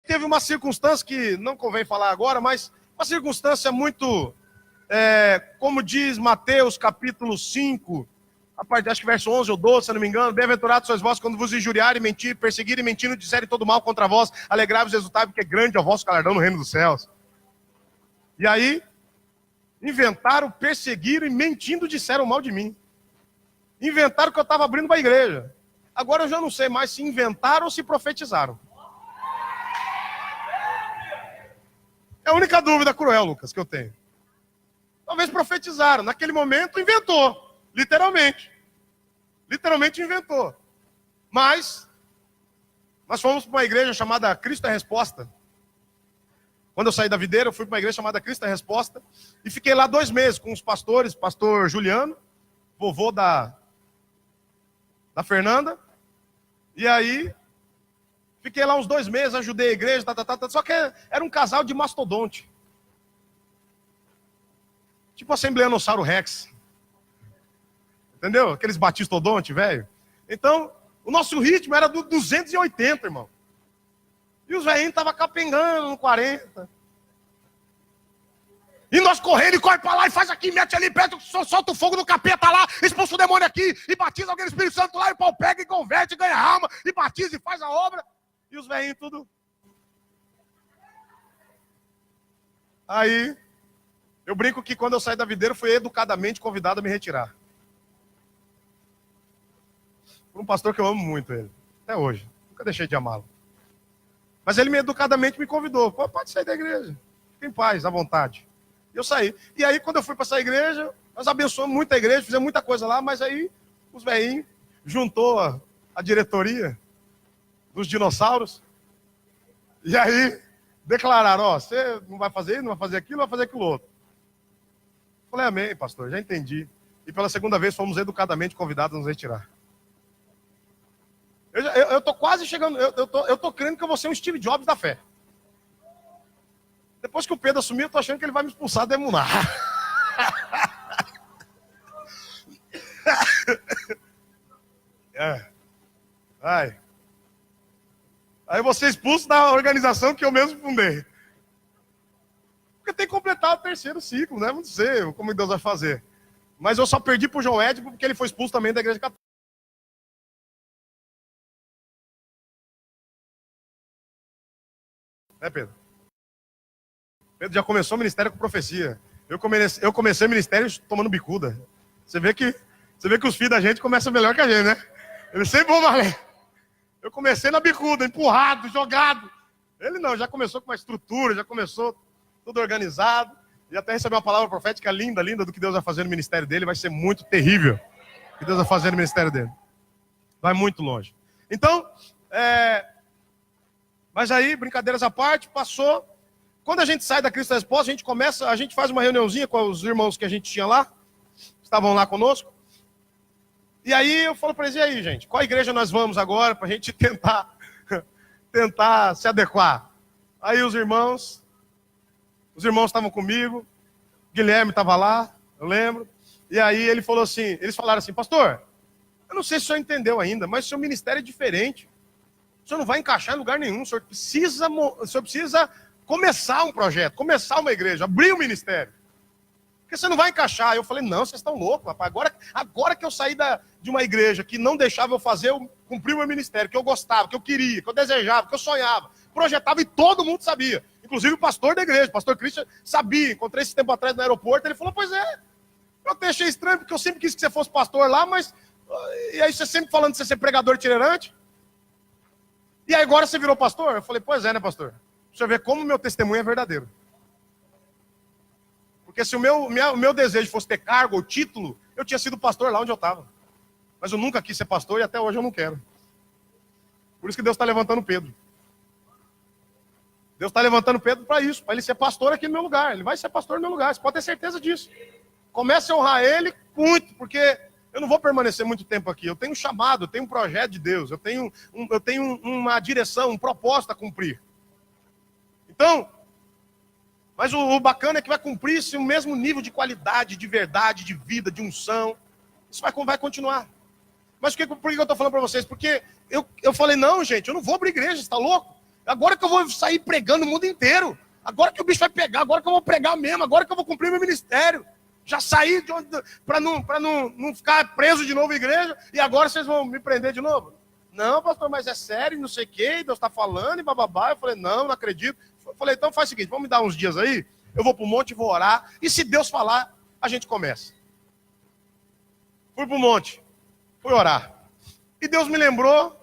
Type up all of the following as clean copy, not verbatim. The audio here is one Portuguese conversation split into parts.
teve uma circunstância que não convém falar agora, mas uma circunstância muito, como diz Mateus capítulo 5, acho que verso 11 ou 12, se não me engano, bem-aventurados sois vós quando vos injuriarem, mentir, perseguirem, mentindo, disserem todo mal contra vós, alegrai-vos e exultai, porque grande é o vosso galardão no reino dos céus. E aí, inventaram, perseguiram e mentindo disseram mal de mim. Inventaram que eu estava abrindo uma igreja. Agora eu já não sei mais se inventaram ou se profetizaram. É a única dúvida cruel, Lucas, que eu tenho. Talvez profetizaram. Naquele momento, inventou. Literalmente. Literalmente inventou. Mas, nós fomos para uma igreja chamada Cristo é Resposta. Quando eu saí da videira, eu fui para uma igreja chamada Cristo é Resposta. E fiquei lá 2 meses com os pastores, pastor Juliano, vovô da Fernanda. E aí, fiquei lá uns 2 meses, ajudei a igreja, só que era um casal de mastodonte. Tipo Assembleanossauro Rex. Entendeu? Aqueles batistodonte, velho. Então, o nosso ritmo era do 280, irmão. E os velhinhos estavam capengando no 40. E nós correndo e corre pra lá e faz aqui, mete ali perto, solta o fogo do capeta lá, expulsa o demônio aqui, e batiza alguém no Espírito Santo lá, e o pau pega e converte, ganha alma, e batiza e faz a obra. E os velhinhos tudo. Aí, eu brinco que quando eu saí da videira, fui educadamente convidado a me retirar. Por um pastor que eu amo muito ele, até hoje. Nunca deixei de amá-lo. Mas ele educadamente me convidou. Pô, pode sair da igreja. Fica em paz, à vontade. E eu saí. E aí, quando eu fui para essa igreja, nós abençoamos muito a igreja, fizemos muita coisa lá, mas aí os velhinhos juntou a diretoria dos dinossauros. E aí declararam, ó, você não vai fazer isso, não vai fazer aquilo, não vai fazer aquilo outro. Eu falei, amém, pastor, já entendi. E pela segunda vez fomos educadamente convidados a nos retirar. Eu tô quase chegando, eu tô crendo que eu vou ser um Steve Jobs da fé. Depois que o Pedro assumiu, eu tô achando que ele vai me expulsar da Emuná. Ai. Aí eu vou ser expulso da organização que eu mesmo fundei. Porque tem que completar o 3º ciclo, né? Não sei como Deus vai fazer. Mas eu só perdi pro João Ed porque ele foi expulso também da igreja católica. Né, Pedro? Pedro já começou o ministério com profecia. Eu comecei o ministério tomando bicuda. Você vê que os filhos da gente começam melhor que a gente, né? Eles sempre vão valer. Eu comecei na bicuda, empurrado, jogado. Ele não, já começou com uma estrutura, já começou tudo organizado. E até recebeu uma palavra profética linda, linda do que Deus vai fazer no ministério dele. Vai ser muito terrível o que Deus vai fazer no ministério dele. Vai muito longe. Então, mas aí, brincadeiras à parte, passou. Quando a gente sai da Cristo Resposta, a gente faz uma reuniãozinha com os irmãos que a gente tinha lá, estavam lá conosco. E aí eu falo para eles, e aí, gente, qual igreja nós vamos agora para a gente tentar se adequar? Aí os irmãos estavam comigo, Guilherme estava lá, eu lembro. E aí eles falaram assim, pastor, eu não sei se o senhor entendeu ainda, mas o seu ministério é diferente. O senhor não vai encaixar em lugar nenhum, o senhor precisa começar um projeto, começar uma igreja, abrir um ministério. Porque você não vai encaixar. Eu falei, não, vocês estão loucos, rapaz. Agora que eu saí de uma igreja que não deixava eu cumprir o meu ministério, que eu gostava, que eu queria, que eu desejava, que eu sonhava, projetava e todo mundo sabia. Inclusive o pastor da igreja, o pastor Christian, sabia. Encontrei esse tempo atrás no aeroporto, ele falou, pois é. Eu até achei estranho, porque eu sempre quis que você fosse pastor lá, mas... E aí você sempre falando de você ser pregador itinerante. E aí agora você virou pastor? Eu falei, pois é, né, pastor? Deixa eu ver como o meu testemunho é verdadeiro. Porque se o meu desejo fosse ter cargo ou título, eu tinha sido pastor lá onde eu estava. Mas eu nunca quis ser pastor e até hoje eu não quero. Por isso que Deus está levantando Pedro. Deus está levantando Pedro para isso, para ele ser pastor aqui no meu lugar. Ele vai ser pastor no meu lugar, você pode ter certeza disso. Comece a honrar ele muito, porque eu não vou permanecer muito tempo aqui. Eu tenho um chamado, eu tenho um projeto de Deus, eu tenho uma direção, um propósito a cumprir. Então, mas o bacana é que vai cumprir-se o mesmo nível de qualidade, de verdade, de vida, de unção. Isso vai continuar. Mas por que eu estou falando para vocês? Porque eu falei, não, gente, eu não vou abrir igreja, você está louco? Agora que eu vou sair pregando no mundo inteiro. Agora que o bicho vai pegar, agora que eu vou pregar mesmo, agora que eu vou cumprir meu ministério. Já saí para não ficar preso de novo à igreja, e agora vocês vão me prender de novo? Não, pastor, mas é sério, não sei o quê, Deus está falando, e bababá. Eu falei, não acredito. Eu falei, então faz o seguinte, vamos me dar uns dias aí, eu vou para o monte e vou orar, e se Deus falar, a gente começa. Fui para o monte, fui orar. E Deus me lembrou,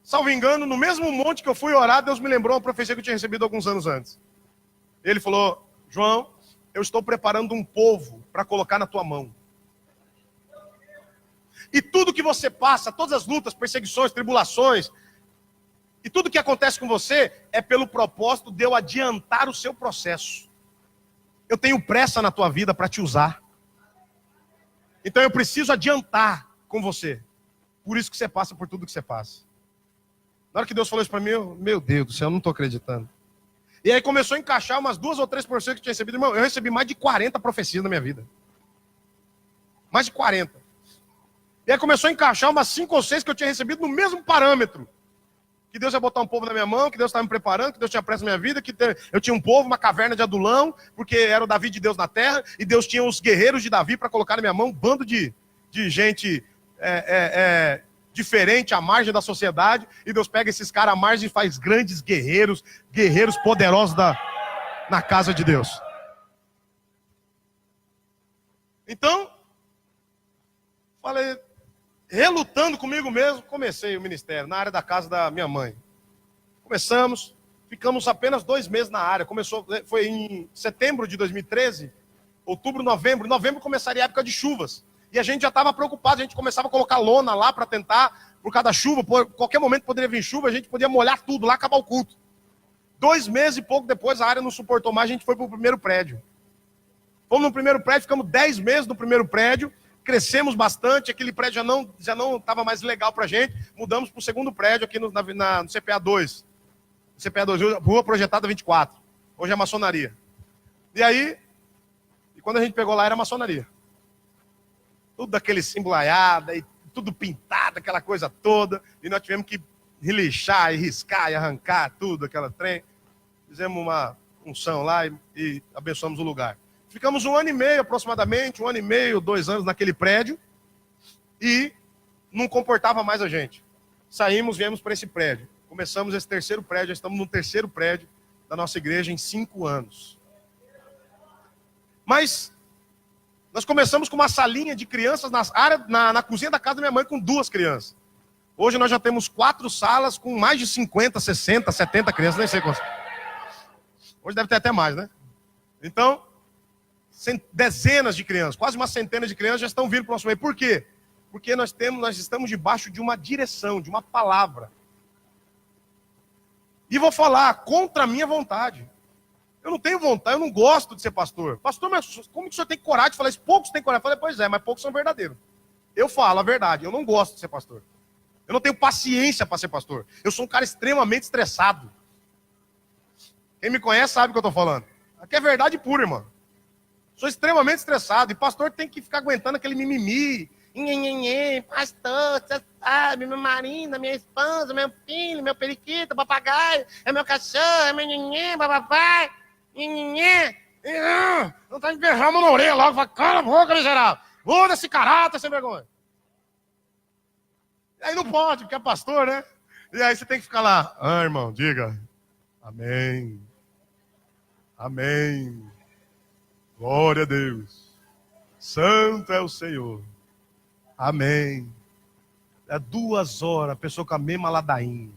salvo engano, no mesmo monte que eu fui orar, Deus me lembrou uma profecia que eu tinha recebido alguns anos antes. Ele falou, João, eu estou preparando um povo para colocar na tua mão. E tudo que você passa, todas as lutas, perseguições, tribulações, e tudo que acontece com você é pelo propósito de eu adiantar o seu processo. Eu tenho pressa na tua vida para te usar. Então eu preciso adiantar com você. Por isso que você passa por tudo que você passa. Na hora que Deus falou isso para mim, meu Deus do céu, eu não estou acreditando. E aí começou a encaixar umas 2 ou 3 profecias que eu tinha recebido. Irmão, eu recebi mais de 40 profecias na minha vida. Mais de 40. E aí começou a encaixar umas 5 ou 6 que eu tinha recebido no mesmo parâmetro. Que Deus ia botar um povo na minha mão, que Deus estava me preparando, que Deus tinha pressa na minha vida, que eu tinha um povo, uma caverna de Adulão, porque era o Davi de Deus na terra, e Deus tinha os guerreiros de Davi para colocar na minha mão, um bando de gente diferente à margem da sociedade, e Deus pega esses caras à margem e faz grandes guerreiros poderosos na casa de Deus. Então, falei, relutando comigo mesmo, comecei o ministério na área da casa da minha mãe. Começamos, ficamos apenas 2 meses na área. Foi em setembro de 2013, outubro, novembro. Em novembro começaria a época de chuvas. E a gente já estava preocupado, a gente começava a colocar lona lá para tentar, por causa da chuva, qualquer momento poderia vir chuva, a gente podia molhar tudo lá, acabar o culto. 2 meses e pouco depois, a área não suportou mais, a gente foi para o primeiro prédio. Fomos no primeiro prédio, ficamos 10 meses no primeiro prédio, crescemos bastante, aquele prédio já não estava mais legal para a gente, mudamos para o segundo prédio aqui no CPA 2. CPA 2, Rua Projetada 24. Hoje é maçonaria. E aí, quando a gente pegou lá, era maçonaria. Tudo daquele simbolaiado, e tudo pintado, aquela coisa toda. E nós tivemos que relixar, e riscar, e arrancar tudo, aquela trem. Fizemos uma unção lá e abençoamos o lugar. Ficamos 1 ano e meio, aproximadamente, 1 ano e meio, 2 anos naquele prédio. E não comportava mais a gente. Saímos, viemos para esse prédio. Começamos esse terceiro prédio, já estamos no terceiro prédio da nossa igreja em 5 anos. Mas nós começamos com uma salinha de crianças na cozinha da casa da minha mãe com 2 crianças. Hoje nós já temos 4 salas com mais de 50, 60, 70 crianças, nem sei quantas. Hoje deve ter até mais, né? Então, dezenas de crianças, quase uma centena de crianças já estão vindo para o nosso meio. Por quê? Porque nós estamos debaixo de uma direção, de uma palavra. E vou falar contra a minha vontade. Eu não tenho vontade, eu não gosto de ser pastor. Pastor, mas como que o senhor tem coragem de falar isso? Poucos têm coragem. Eu falei, pois é, mas poucos são verdadeiros. Eu falo a verdade, eu não gosto de ser pastor. Eu não tenho paciência para ser pastor. Eu sou um cara extremamente estressado. Quem me conhece sabe o que eu estou falando. Aqui é verdade pura, irmão. Sou extremamente estressado. E pastor tem que ficar aguentando aquele mimimi. Pastor, você sabe, minha marina, minha esposa, meu filho, meu periquito, papagaio, é meu cachorro, é meu nhenhê, papai. Não tá enverrando na orelha logo. Fala, cala a boca, miserável. Muda esse caráter, sem vergonha. E aí não pode, porque é pastor, né? E aí você tem que ficar lá. Irmão, diga. Amém. Amém. Glória a Deus. Santo é o Senhor. Amém. É 2 horas, a pessoa com a mesma ladainha.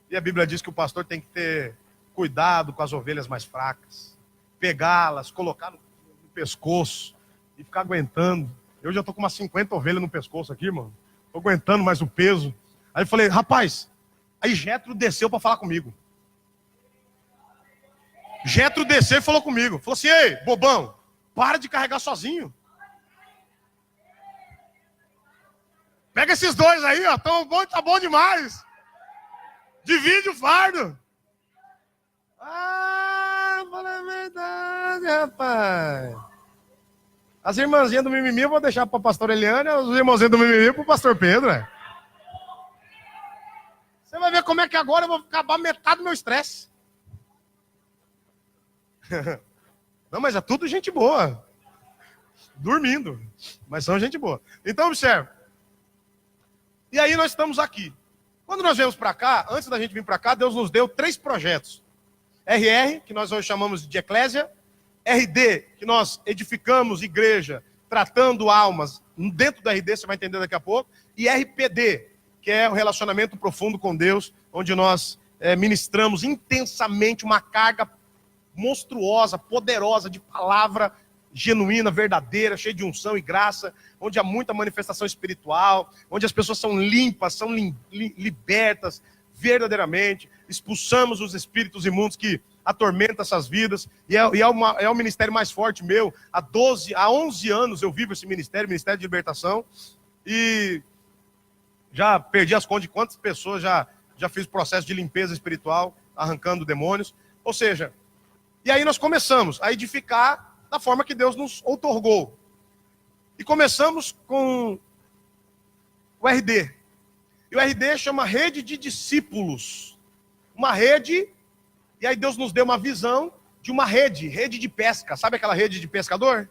E a Bíblia diz que o pastor tem que ter cuidado com as ovelhas mais fracas. Pegá-las, colocar no pescoço e ficar aguentando. Eu já estou com umas 50 ovelhas no pescoço aqui, mano. Estou aguentando mais o peso. Aí eu falei, rapaz, aí Jetro desceu para falar comigo. Jetro desceu e falou comigo. Falou assim, ei, bobão, para de carregar sozinho. Pega esses 2 aí, ó, tá bom demais. Divide o fardo. Fala a verdade, rapaz. As irmãzinhas do mimimi eu vou deixar para a pastora Eliane, os irmãozinhos do mimimi para o pastor Pedro, né? Você vai ver como como é que agora eu vou acabar metade do meu estresse. Não, mas é tudo gente boa. Dormindo. Mas são gente boa. Então, observe. E aí nós estamos aqui. Quando nós viemos para cá, antes da gente vir para cá, Deus nos deu 3 projetos. RR, que nós hoje chamamos de Eclésia. RD, que nós edificamos igreja, tratando almas. Dentro do RD, você vai entender daqui a pouco. E RPD, que é o relacionamento profundo com Deus, onde nós ministramos intensamente uma carga monstruosa, poderosa de palavra genuína, verdadeira, cheia de unção e graça, onde há muita manifestação espiritual, onde as pessoas são limpas, são libertas verdadeiramente, expulsamos os espíritos imundos que atormentam essas vidas, e é o ministério mais forte meu. Há 11 anos eu vivo esse ministério de libertação, e já perdi as contas de quantas pessoas já fiz processo de limpeza espiritual, arrancando demônios. Ou seja, e aí nós começamos a edificar da forma que Deus nos outorgou. E começamos com o RD. E o RD chama Rede de Discípulos. Uma rede, e aí Deus nos deu uma visão de uma rede de pesca. Sabe aquela rede de pescador?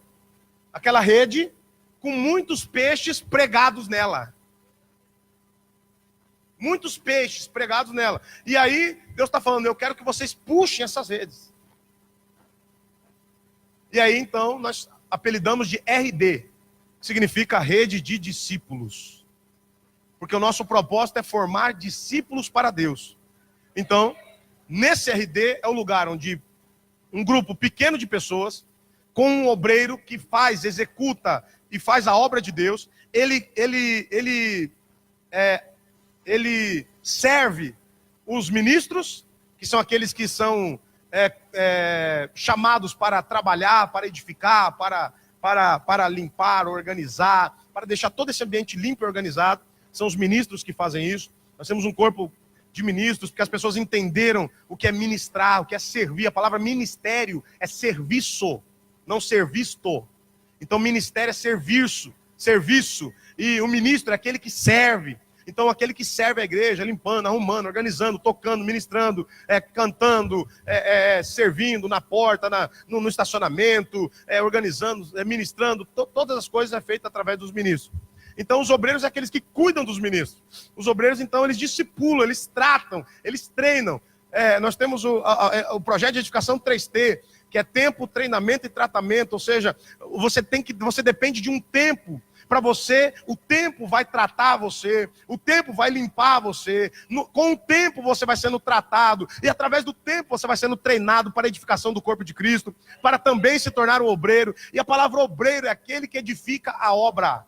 Aquela rede com muitos peixes pregados nela. Muitos peixes pregados nela. E aí Deus está falando, eu quero que vocês puxem essas redes. E aí, então, nós apelidamos de RD, que significa Rede de Discípulos. Porque o nosso propósito é formar discípulos para Deus. Então, nesse RD é o lugar onde um grupo pequeno de pessoas, com um obreiro que executa e faz a obra de Deus, ele serve os ministros, que são aqueles que são chamados para trabalhar, para edificar, para limpar, organizar, para deixar todo esse ambiente limpo e organizado. São os ministros que fazem isso. Nós temos um corpo de ministros, porque as pessoas entenderam o que é ministrar, o que é servir. A palavra ministério é serviço, não servisto. Então ministério é serviço. E o ministro é aquele que serve. Então, aquele que serve a igreja, limpando, arrumando, organizando, tocando, ministrando, cantando, servindo na porta, no estacionamento, organizando, ministrando, todas as coisas é feito através dos ministros. Então, os obreiros é aqueles que cuidam dos ministros. Os obreiros, então, eles discipulam, eles tratam, eles treinam. Nós temos o projeto de edificação 3T, que é tempo, treinamento e tratamento. Ou seja, você depende de um tempo. Para você, o tempo vai tratar você, o tempo vai limpar você, com o tempo você vai sendo tratado, e através do tempo você vai sendo treinado para a edificação do corpo de Cristo, para também se tornar um obreiro. E a palavra obreiro é aquele que edifica a obra.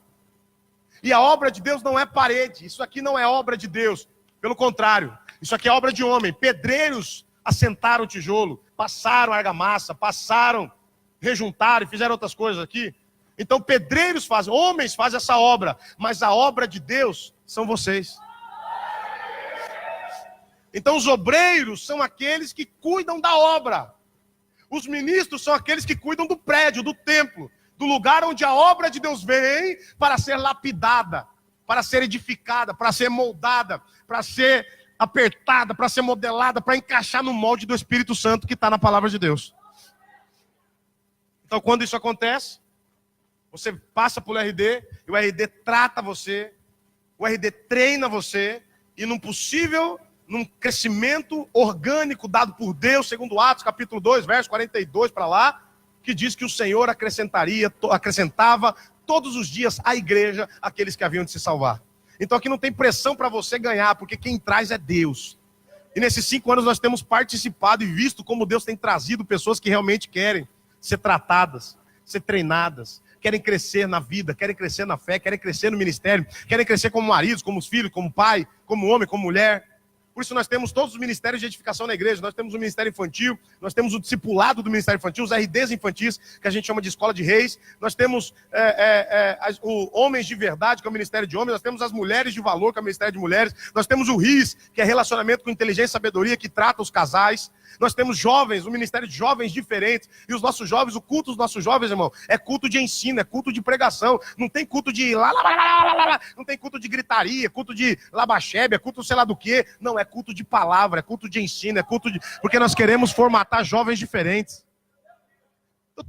E a obra de Deus não é parede, isso aqui não é obra de Deus, pelo contrário, isso aqui é obra de homem. Pedreiros assentaram o tijolo, passaram a argamassa, rejuntaram e fizeram outras coisas aqui. Então pedreiros fazem, homens fazem essa obra, mas a obra de Deus são vocês. Então os obreiros são aqueles que cuidam da obra. Os ministros são aqueles que cuidam do prédio, do templo, do lugar onde a obra de Deus vem para ser lapidada, para ser edificada, para ser moldada, para ser apertada, para ser modelada, para encaixar no molde do Espírito Santo que está na palavra de Deus. Então quando isso acontece, você passa pelo RD, e o RD trata você, o RD treina você, e num crescimento orgânico dado por Deus, segundo Atos capítulo 2, verso 42 para lá, que diz que o Senhor acrescentava todos os dias à igreja aqueles que haviam de se salvar. Então aqui não tem pressão para você ganhar, porque quem traz é Deus. E nesses 5 anos nós temos participado e visto como Deus tem trazido pessoas que realmente querem ser tratadas, ser treinadas, querem crescer na vida, querem crescer na fé, querem crescer no ministério, querem crescer como maridos, como filhos, como pai, como homem, como mulher. Por isso nós temos todos os ministérios de edificação na igreja. Nós temos o ministério infantil, nós temos o discipulado do ministério infantil, os RDs infantis, que a gente chama de escola de reis. Nós temos o Homens de Verdade, que é o ministério de homens. Nós temos as Mulheres de Valor, que é o ministério de mulheres. Nós temos o RIS, que é relacionamento com inteligência e sabedoria, que trata os casais. Nós temos jovens, o ministério de jovens diferentes. E os nossos jovens, o culto dos nossos jovens, irmão, é culto de ensino, é culto de pregação. Não tem culto de não tem culto de gritaria, culto de labachébia, culto sei lá do quê. Não, é é culto de palavra, é culto de ensino, porque nós queremos formatar jovens diferentes.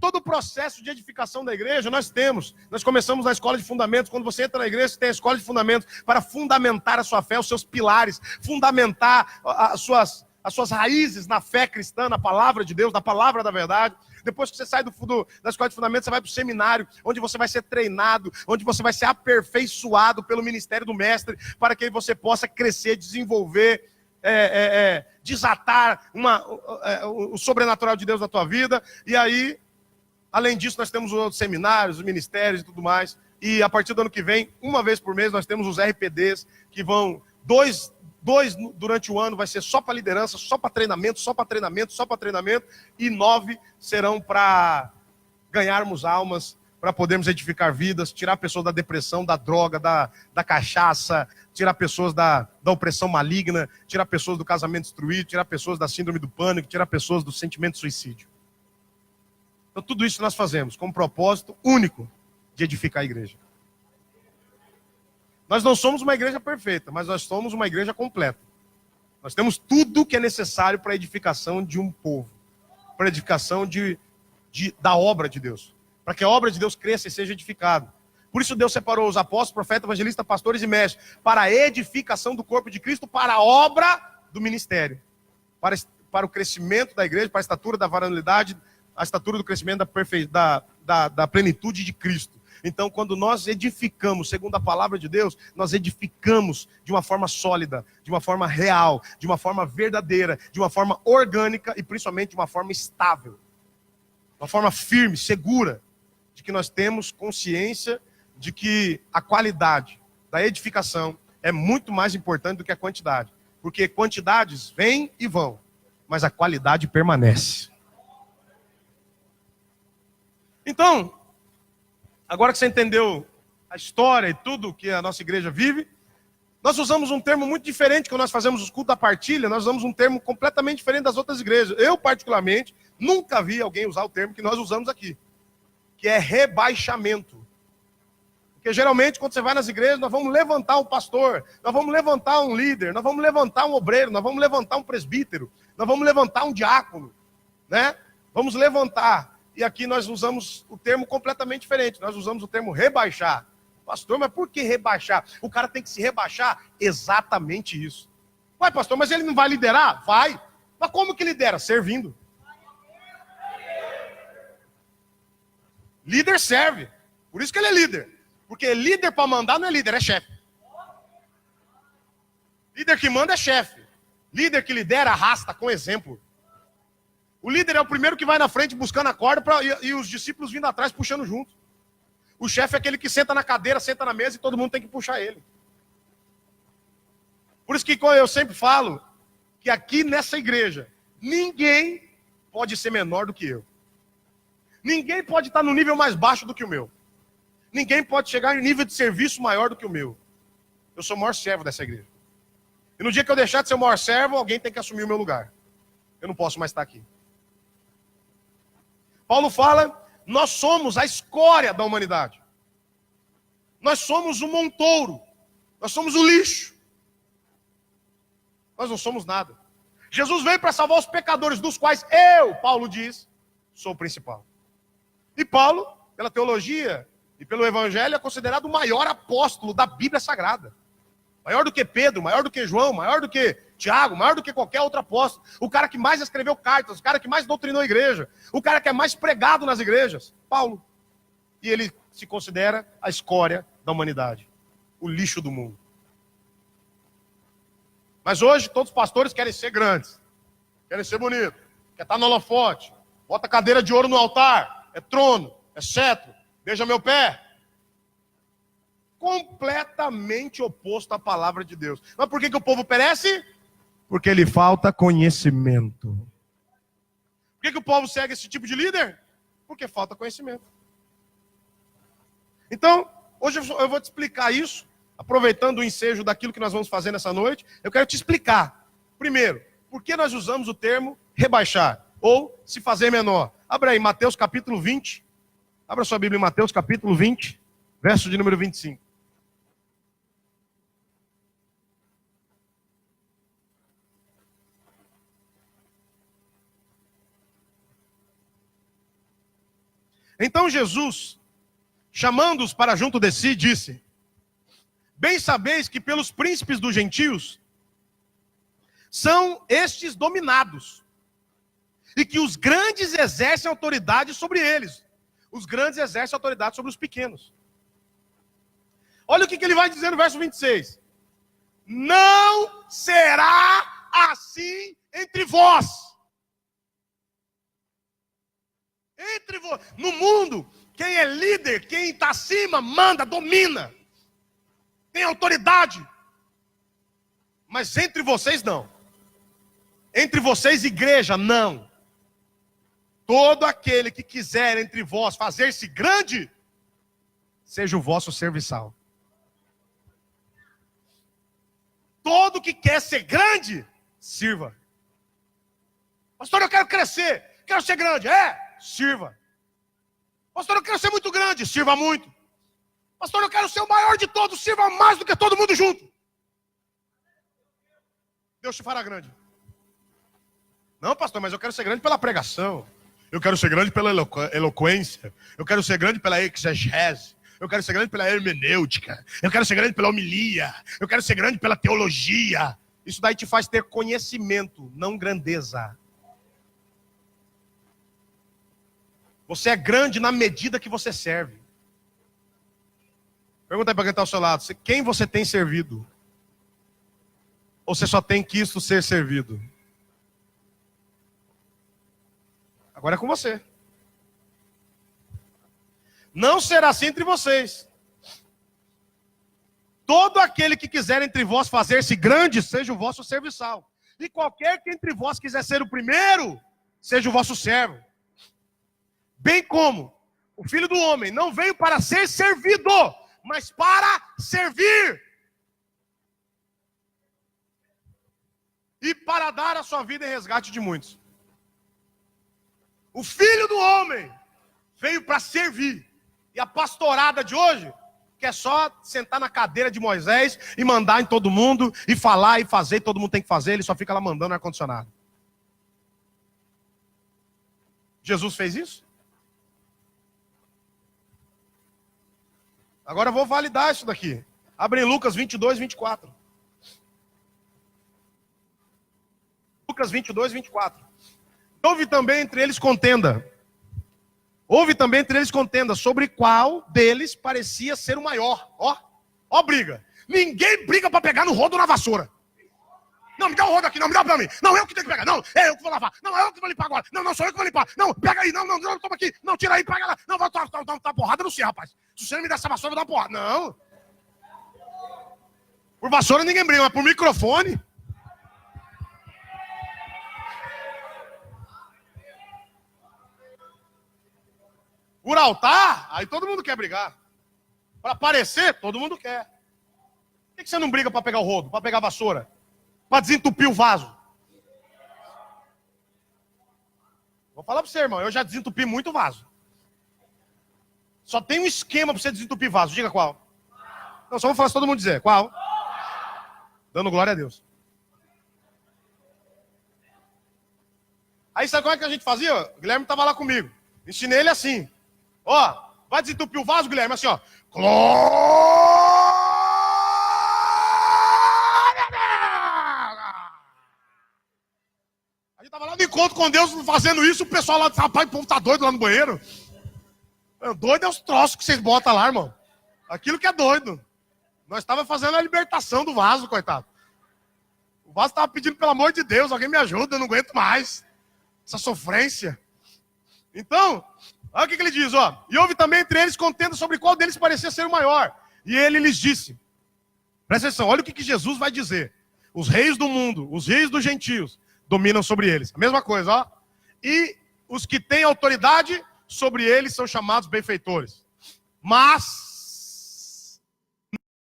Todo o processo de edificação da igreja nós temos. Nós começamos na escola de fundamentos. Quando você entra na igreja, você tem a escola de fundamentos para fundamentar a sua fé, os seus pilares, fundamentar as suas raízes na fé cristã, na palavra de Deus, na palavra da verdade. Depois que você sai da escola de fundamentos, você vai para o seminário, onde você vai ser treinado, onde você vai ser aperfeiçoado pelo ministério do mestre, para que você possa crescer, desenvolver, desatar o sobrenatural de Deus na tua vida. E aí, além disso, nós temos os outros seminários, os ministérios e tudo mais. E a partir do ano que vem, uma vez por mês, nós temos os RPDs, que vão dois durante o ano, vai ser só para liderança, só para treinamento, só para treinamento, só para treinamento. E 9 serão para ganharmos almas, para podermos edificar vidas, tirar pessoas da depressão, da droga, da cachaça, tirar pessoas da opressão maligna, tirar pessoas do casamento destruído, tirar pessoas da síndrome do pânico, tirar pessoas do sentimento de suicídio. Então, tudo isso nós fazemos com um propósito único de edificar a igreja. Nós não somos uma igreja perfeita, mas nós somos uma igreja completa. Nós temos tudo que é necessário para a edificação de um povo, para a edificação da obra de Deus, para que a obra de Deus cresça e seja edificada. Por isso Deus separou os apóstolos, profetas, evangelistas, pastores e mestres, para a edificação do corpo de Cristo, para a obra do ministério, para o crescimento da igreja, para a estatura da varonilidade, a estatura do crescimento da plenitude de Cristo. Então, quando nós edificamos segundo a palavra de Deus, nós edificamos de uma forma sólida, de uma forma real, de uma forma verdadeira, de uma forma orgânica e principalmente de uma forma estável. Uma forma firme, segura, de que nós temos consciência de que a qualidade da edificação é muito mais importante do que a quantidade. Porque quantidades vêm e vão, mas a qualidade permanece. Então, agora que você entendeu a história e tudo que a nossa igreja vive, nós usamos um termo muito diferente quando nós fazemos os cultos da partilha, nós usamos um termo completamente diferente das outras igrejas. Eu, particularmente, nunca vi alguém usar o termo que nós usamos aqui, que é rebaixamento. Porque geralmente, quando você vai nas igrejas, nós vamos levantar um pastor, nós vamos levantar um líder, nós vamos levantar um obreiro, nós vamos levantar um presbítero, nós vamos levantar um diácono, né? Vamos levantar. E aqui nós usamos o termo completamente diferente. Nós usamos o termo rebaixar. Pastor, mas por que rebaixar? O cara tem que se rebaixar? Exatamente isso. Vai, pastor, mas ele não vai liderar? Vai. Mas como que lidera? Servindo. Líder serve. Por isso que ele é líder. Porque líder para mandar não é líder, é chefe. Líder que manda é chefe. Líder que lidera, arrasta com exemplo. O líder é o primeiro que vai na frente buscando a corda e os discípulos vindo atrás puxando junto. O chefe é aquele que senta na cadeira, senta na mesa e todo mundo tem que puxar ele. Por isso que eu sempre falo que aqui nessa igreja, ninguém pode ser menor do que eu. Ninguém pode estar no nível mais baixo do que o meu. Ninguém pode chegar em nível de serviço maior do que o meu. Eu sou o maior servo dessa igreja. E no dia que eu deixar de ser o maior servo, alguém tem que assumir o meu lugar. Eu não posso mais estar aqui. Paulo fala, nós somos a escória da humanidade. Nós somos o montouro. Nós somos o lixo. Nós não somos nada. Jesus veio para salvar os pecadores, dos quais eu, Paulo diz, sou o principal. E Paulo, pela teologia e pelo evangelho, é considerado o maior apóstolo da Bíblia Sagrada. Maior do que Pedro, maior do que João, maior do que Tiago, maior do que qualquer outro apóstolo. O cara que mais escreveu cartas, o cara que mais doutrinou a igreja, o cara que é mais pregado nas igrejas, Paulo. E ele se considera a escória da humanidade, o lixo do mundo. Mas hoje todos os pastores querem ser grandes, querem ser bonitos, quer estar no holofote, bota cadeira de ouro no altar, é trono, é cetro, beija meu pé. Completamente oposto à palavra de Deus. Mas por que o povo perece? Porque lhe falta conhecimento. Por que o povo segue esse tipo de líder? Porque falta conhecimento. Então, hoje eu vou te explicar isso, aproveitando o ensejo daquilo que nós vamos fazer nessa noite. Eu quero te explicar, primeiro, por que nós usamos o termo rebaixar, ou se fazer menor. Abra aí, Mateus capítulo 20. Abra sua Bíblia em Mateus capítulo 20, verso de número 25. Então Jesus, chamando-os para junto de si, disse: bem sabeis que pelos príncipes dos gentios são estes dominados, e que os grandes exercem autoridade sobre eles. Os grandes exercem autoridade sobre os pequenos. Olha o que ele vai dizer no verso 26. Não será assim entre vós. Entre vós. No mundo, quem é líder, quem está acima, manda, domina. Tem autoridade. Mas entre vocês, não. Entre vocês, igreja, não. Todo aquele que quiser entre vós fazer-se grande, seja o vosso serviçal. Todo que quer ser grande, sirva. Pastor, eu quero crescer, quero ser grande. Sirva. Pastor, eu quero ser muito grande, sirva muito. Pastor, eu quero ser o maior de todos, sirva mais do que todo mundo junto. Deus te fará grande. Não, pastor, mas eu quero ser grande pela pregação. Eu quero ser grande pela eloquência. Eu quero ser grande pela exegese. Eu quero ser grande pela hermenêutica. Eu quero ser grande pela homilia. Eu quero ser grande pela teologia. Isso daí te faz ter conhecimento, não grandeza. Você é grande na medida que você serve. Pergunta aí para quem está ao seu lado. Quem você tem servido? Ou você só tem quisto ser servido? Agora é com você. Não será assim entre vocês. Todo aquele que quiser entre vós fazer-se grande, seja o vosso serviçal. E qualquer que entre vós quiser ser o primeiro, seja o vosso servo. Bem como o Filho do Homem não veio para ser servido, mas para servir. E para dar a sua vida em resgate de muitos. O Filho do Homem veio para servir. E a pastorada de hoje quer só sentar na cadeira de Moisés e mandar em todo mundo, e falar e fazer, todo mundo tem que fazer, ele só fica lá mandando no ar-condicionado. Jesus fez isso? Agora eu vou validar isso daqui. Abre em Lucas 22, 24. Lucas 22, 24. Houve também entre eles contenda. Houve também entre eles contenda sobre qual deles parecia ser o maior. Ó briga. Ninguém briga para pegar no rodo na vassoura. Não, me dá o rodo aqui, não, me dá pra mim. Não, eu que tenho que pegar. Não, é eu que vou lavar. Não, é eu que vou limpar agora. Não, sou eu que vou limpar. Não, pega aí. Não, toma aqui. Não, tira aí, pega lá. Não, vou dar uma porrada no céu, rapaz. Se você não me der essa vassoura, eu vou dar uma porrada. Não. Por vassoura ninguém briga, mas por microfone. Por altar, aí todo mundo quer brigar. Para aparecer, todo mundo quer. Por que você não briga para pegar o rodo, para pegar a vassoura? Para desentupir o vaso? Vou falar para você, irmão, eu já desentupi muito vaso. Só tem um esquema para você desentupir vaso, diga qual. Não, só vou falar se todo mundo dizer, qual? Dando glória a Deus. Aí sabe como é que a gente fazia? O Guilherme estava lá comigo. Ensinei ele assim. Vai desentupir o vaso, Guilherme, assim, ó. A gente tava lá no encontro com Deus fazendo isso, o pessoal lá, rapaz, o povo tá doido lá no banheiro. Doido é os troços que vocês botam lá, irmão. Aquilo que é doido. Nós estávamos fazendo a libertação do vaso, coitado. O vaso estava pedindo, pelo amor de Deus, alguém me ajuda, eu não aguento mais essa sofrência. Então, olha o que ele diz, E houve também entre eles contenda sobre qual deles parecia ser o maior. E ele lhes disse, presta atenção, olha o que Jesus vai dizer. Os reis do mundo, os reis dos gentios, dominam sobre eles. A mesma coisa, E os que têm autoridade sobre eles são chamados benfeitores. Mas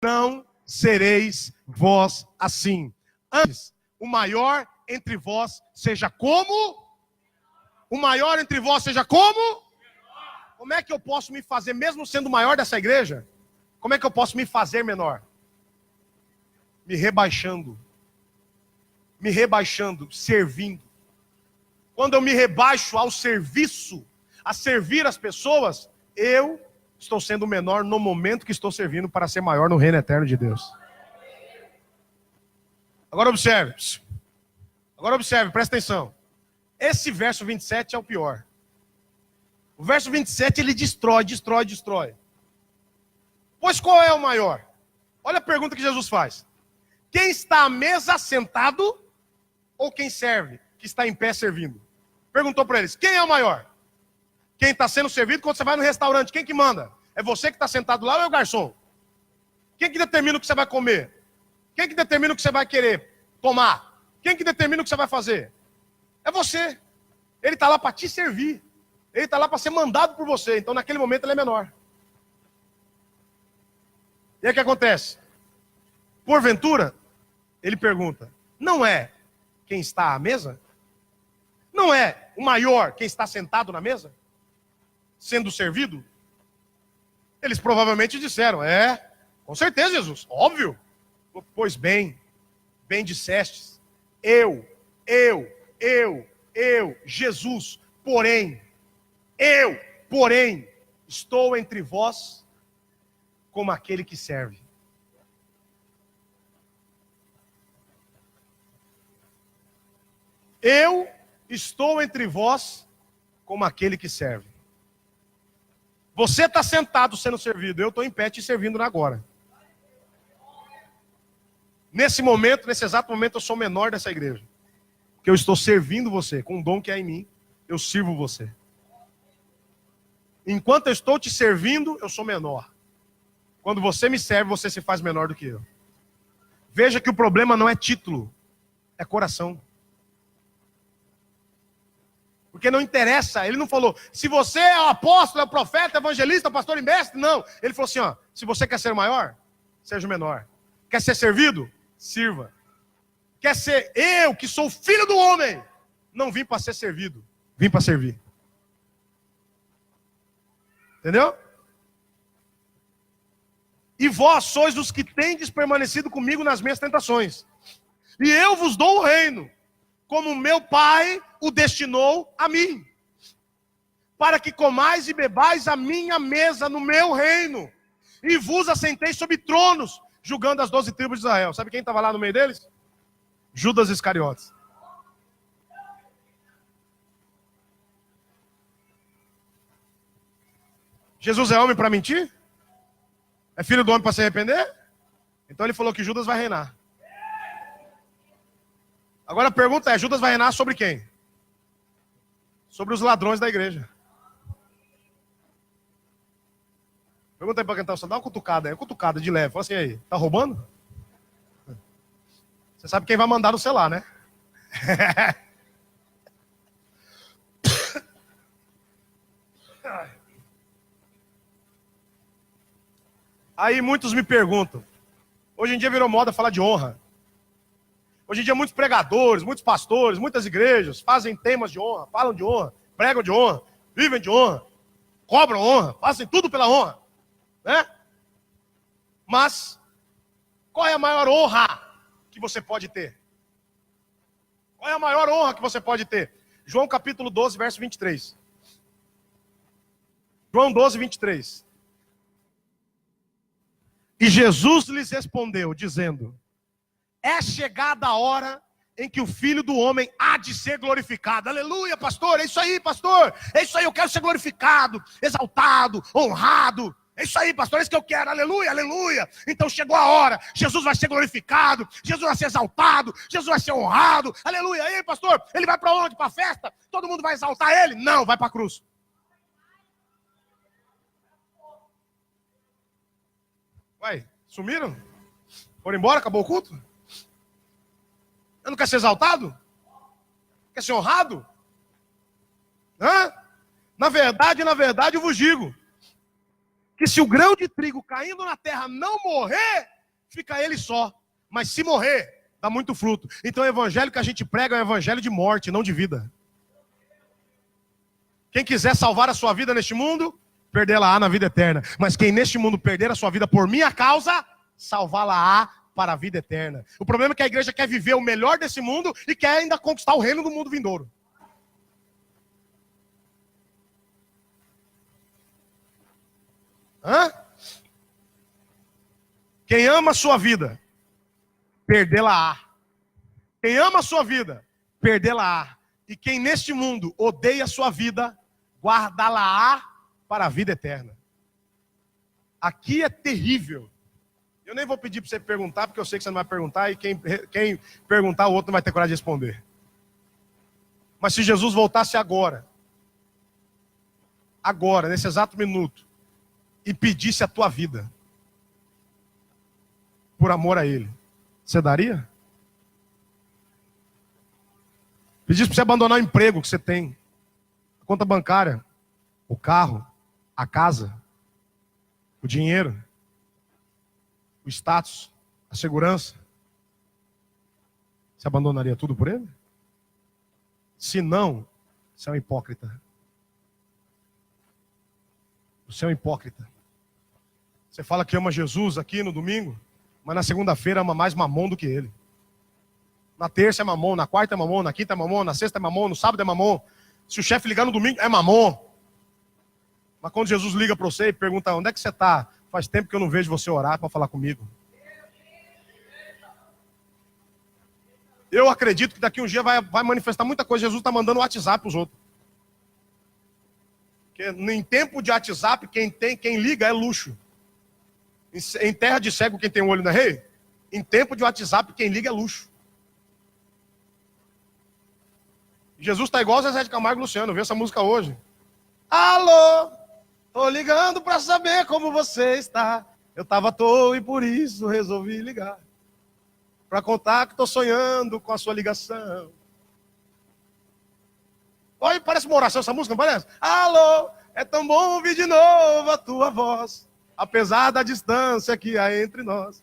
não sereis vós assim. Antes, o maior entre vós seja como? O maior entre vós seja como? Como é que eu posso me fazer, mesmo sendo o maior dessa igreja? Como é que eu posso me fazer menor? Me rebaixando. Me rebaixando, servindo. Quando eu me rebaixo ao serviço, a servir as pessoas, eu estou sendo menor no momento que estou servindo para ser maior no reino eterno de Deus. Agora observe, presta atenção. Esse verso 27 é o pior. O verso 27 ele destrói. Pois qual é o maior? Olha a pergunta que Jesus faz. Quem está à mesa sentado ou quem serve, que está em pé servindo? Perguntou para eles, quem é o maior? Quem está sendo servido quando você vai no restaurante, quem que manda? É você que está sentado lá ou é o garçom? Quem que determina o que você vai comer? Quem que determina o que você vai querer tomar? Quem que determina o que você vai fazer? É você. Ele está lá para te servir. Ele está lá para ser mandado por você. Então naquele momento ele é menor. E aí o que acontece? Porventura, ele pergunta, não é quem está à mesa? Não é o maior quem está sentado na mesa? Sendo servido? Eles provavelmente disseram, com certeza, Jesus, óbvio. Pois bem dissestes, eu, Jesus, porém, estou entre vós como aquele que serve. Eu estou entre vós como aquele que serve. Você está sentado sendo servido, eu estou em pé te servindo agora. Nesse momento, nesse exato momento, eu sou o menor dessa igreja. Porque eu estou servindo você, com o dom que há em mim, eu sirvo você. Enquanto eu estou te servindo, eu sou menor. Quando você me serve, você se faz menor do que eu. Veja que o problema não é título, é coração. Porque não interessa, ele não falou, se você é o apóstolo, é o profeta, é o evangelista, pastor e mestre, não. Ele falou assim, se você quer ser o maior, seja o menor. Quer ser servido? Sirva. Quer ser eu, que sou filho do homem, não vim para ser servido, vim para servir. Entendeu? E vós sois os que tendes permanecido comigo nas minhas tentações. E eu vos dou o reino, como meu Pai o destinou a mim, para que comais e bebais a minha mesa no meu reino, e vos assentei sobre tronos, julgando as 12 tribos de Israel. Sabe quem estava lá no meio deles? Judas Iscariotes. Jesus é homem para mentir? É filho do homem para se arrepender? Então ele falou que Judas vai reinar. Agora a pergunta é, Judas vai reinar sobre quem? Sobre os ladrões da igreja. Pergunta aí para quem está dá uma cutucada aí, uma cutucada de leve. Fala assim aí, tá roubando? Você sabe quem vai mandar no celular, né? Aí muitos me perguntam, hoje em dia virou moda falar de honra. Hoje em dia muitos pregadores, muitos pastores, muitas igrejas fazem temas de honra, falam de honra, pregam de honra, vivem de honra, cobram honra, fazem tudo pela honra, né? Mas qual é a maior honra que você pode ter? Qual é a maior honra que você pode ter? João capítulo 12, verso 23. João 12, 23. E Jesus lhes respondeu, dizendo, é chegada a hora em que o Filho do Homem há de ser glorificado. Aleluia, pastor, é isso aí, pastor. É isso aí, eu quero ser glorificado, exaltado, honrado. É isso aí, pastor, é isso que eu quero, aleluia, aleluia. Então chegou a hora, Jesus vai ser glorificado, Jesus vai ser exaltado, Jesus vai ser honrado, aleluia. E aí, pastor, ele vai para onde? Para a festa? Todo mundo vai exaltar ele? Não, vai para a cruz. Ué, sumiram? Foram embora? Acabou o culto? Eu não quero ser exaltado? Quer ser honrado? Hã? Na verdade, eu vos digo que se o grão de trigo caindo na terra não morrer, fica ele só. Mas se morrer, dá muito fruto. Então o evangelho que a gente prega é um evangelho de morte, não de vida. Quem quiser salvar a sua vida neste mundo, perdê-la-á na vida eterna. Mas quem neste mundo perder a sua vida por minha causa, salvá-la-á para a vida eterna. O problema é que a igreja quer viver o melhor desse mundo e quer ainda conquistar o reino do mundo vindouro. Hã? Quem ama a sua vida, perdê-la-á. Quem ama a sua vida, perdê-la-á. E quem neste mundo odeia a sua vida, guardá-la-á para a vida eterna. Aqui é terrível. Eu nem vou pedir para você perguntar, porque eu sei que você não vai perguntar, e quem perguntar, o outro não vai ter coragem de responder. Mas se Jesus voltasse agora, nesse exato minuto, e pedisse a tua vida, por amor a Ele, você daria? Pedisse para você abandonar o emprego que você tem, a conta bancária, o carro, a casa, o dinheiro, o status, a segurança. Você abandonaria tudo por Ele? Se não, você é um hipócrita. Você é um hipócrita. Você fala que ama Jesus aqui no domingo, mas na segunda-feira ama mais mamão do que Ele. Na terça é mamão, na quarta é mamão, na quinta é mamão, na sexta é mamão, no sábado é mamão. Se o chefe ligar no domingo, é mamão. Mas quando Jesus liga para você e pergunta, onde é que você está? Faz tempo que eu não vejo você orar para falar comigo. Eu acredito que daqui um dia vai manifestar muita coisa. Jesus está mandando o WhatsApp para os outros. Porque em tempo de WhatsApp, quem liga é luxo. Em terra de cego, quem tem um olho não é rei? Em tempo de WhatsApp, quem liga é luxo. Jesus está igual o Zezé de Camargo e Luciano. Eu vi essa música hoje. Alô, tô ligando para saber como você está. Eu estava à toa e por isso resolvi ligar. Para contar que estou sonhando com a sua ligação. Olha, parece uma oração essa música, não parece? Alô, é tão bom ouvir de novo a tua voz, apesar da distância que há entre nós.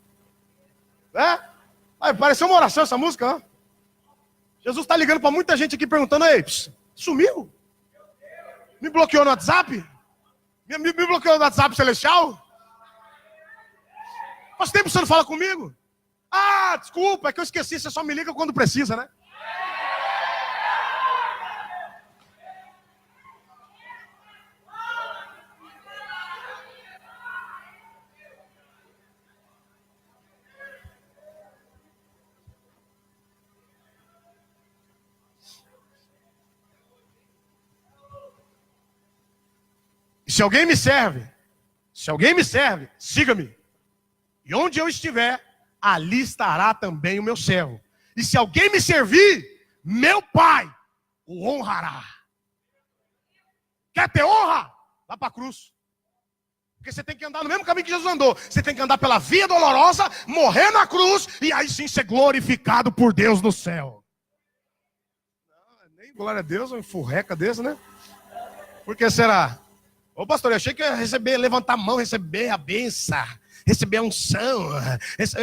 É? Aí, pareceu uma oração essa música, ó. Jesus está ligando para muita gente aqui perguntando, ei, sumiu? Me bloqueou no WhatsApp? Me bloqueou no WhatsApp celestial? Faz tempo que você não fala comigo? Ah, desculpa, é que eu esqueci, você só me liga quando precisa, né? E se alguém me serve, siga-me. E onde eu estiver, ali estará também o meu servo. E se alguém me servir, meu Pai o honrará. Quer ter honra? Vá para a cruz. Porque você tem que andar no mesmo caminho que Jesus andou. Você tem que andar pela via dolorosa, morrer na cruz, e aí sim ser glorificado por Deus no céu. Não, nem glória a Deus, um enfurreca desse, né? Por que será? Ô pastor, eu achei que eu ia receber, levantar a mão, receber a bênção, receber a unção.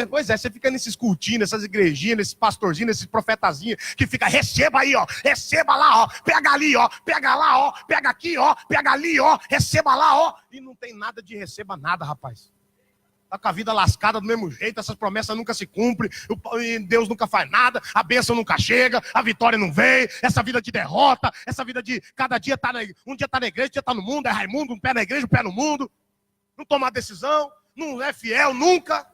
Pois é, você fica nesses cultinhos, nessas igrejinhas, nesses pastorzinhos, nesses profetazinhos, que fica, receba aí, ó, receba lá, ó, pega ali, ó, pega lá, ó, pega aqui, ó, pega ali, ó, receba lá, ó. E não tem nada de receba nada, rapaz. Tá com a vida lascada do mesmo jeito, essas promessas nunca se cumprem, Deus nunca faz nada, a bênção nunca chega, a vitória não vem, essa vida de derrota, essa vida de cada dia um dia tá na igreja, um dia tá no mundo, é Raimundo, um pé na igreja, um pé no mundo, não toma decisão, não é fiel nunca,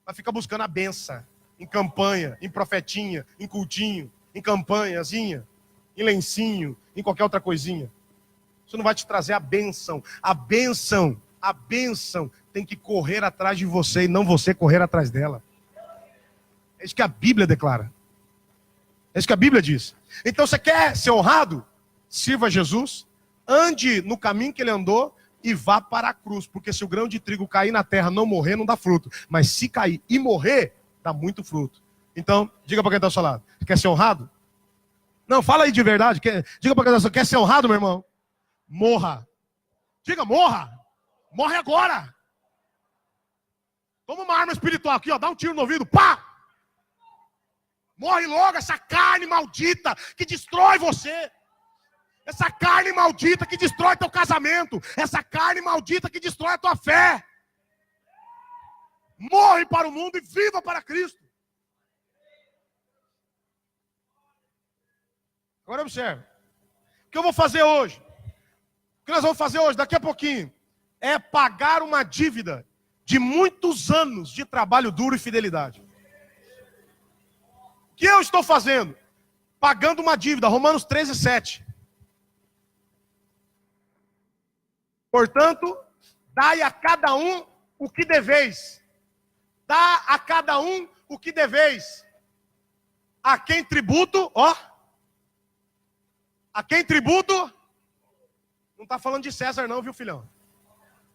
mas fica buscando a bênção, em campanha, em profetinha, em cultinho, em campanhazinha, em lencinho, em qualquer outra coisinha. Isso não vai te trazer a bênção, a bênção tem que correr atrás de você e não você correr atrás dela. É isso que a Bíblia declara. É isso que a Bíblia diz. Então você quer ser honrado? Sirva a Jesus, ande no caminho que ele andou e vá para a cruz. Porque se o grão de trigo cair na terra não morrer, não dá fruto. Mas se cair e morrer, dá muito fruto. Então, diga para quem está ao seu lado. Quer ser honrado? Não, fala aí de verdade. Diga para quem está ao seu lado. Quer ser honrado, meu irmão? Morra. Diga, morra. Morre agora. Toma uma arma espiritual aqui, ó. Dá um tiro no ouvido. Pá! Morre logo essa carne maldita que destrói você. Essa carne maldita que destrói teu casamento. Essa carne maldita que destrói a tua fé. Morre para o mundo e viva para Cristo. Agora observe. O que eu vou fazer hoje? O que nós vamos fazer hoje? Daqui a pouquinho. é pagar uma dívida de muitos anos de trabalho duro e fidelidade. O que eu estou fazendo? Pagando uma dívida. Romanos 13:7. Portanto, dai a cada um o que deveis. Dá a cada um o que deveis. A quem tributo, ó. A quem tributo? Não está falando de César não, viu, filhão?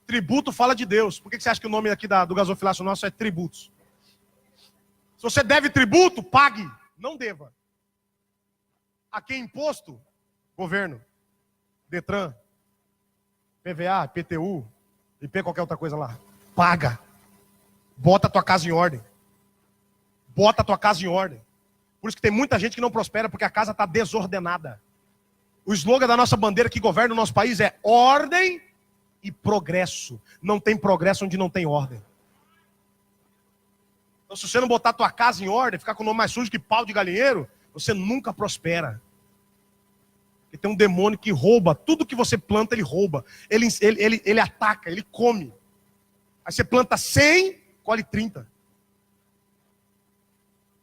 Tributo fala de Deus. Por que você acha que o nome aqui do gasofilácio nosso é tributos? Se você deve tributo, pague. Não deva. A quem imposto? Governo. Detran. PVA, PTU, IP, qualquer outra coisa lá. Paga. Bota a tua casa em ordem. Bota a tua casa em ordem. Por isso que tem muita gente que não prospera, porque a casa está desordenada. O slogan da nossa bandeira que governa o nosso país é ordem e progresso. Não tem progresso onde não tem ordem. Então, se você não botar a tua casa em ordem, ficar com o nome mais sujo que pau de galinheiro, você nunca prospera. Porque tem um demônio que rouba, tudo que você planta, ele rouba. Ele ataca, ele come. Aí você planta 100, colhe 30.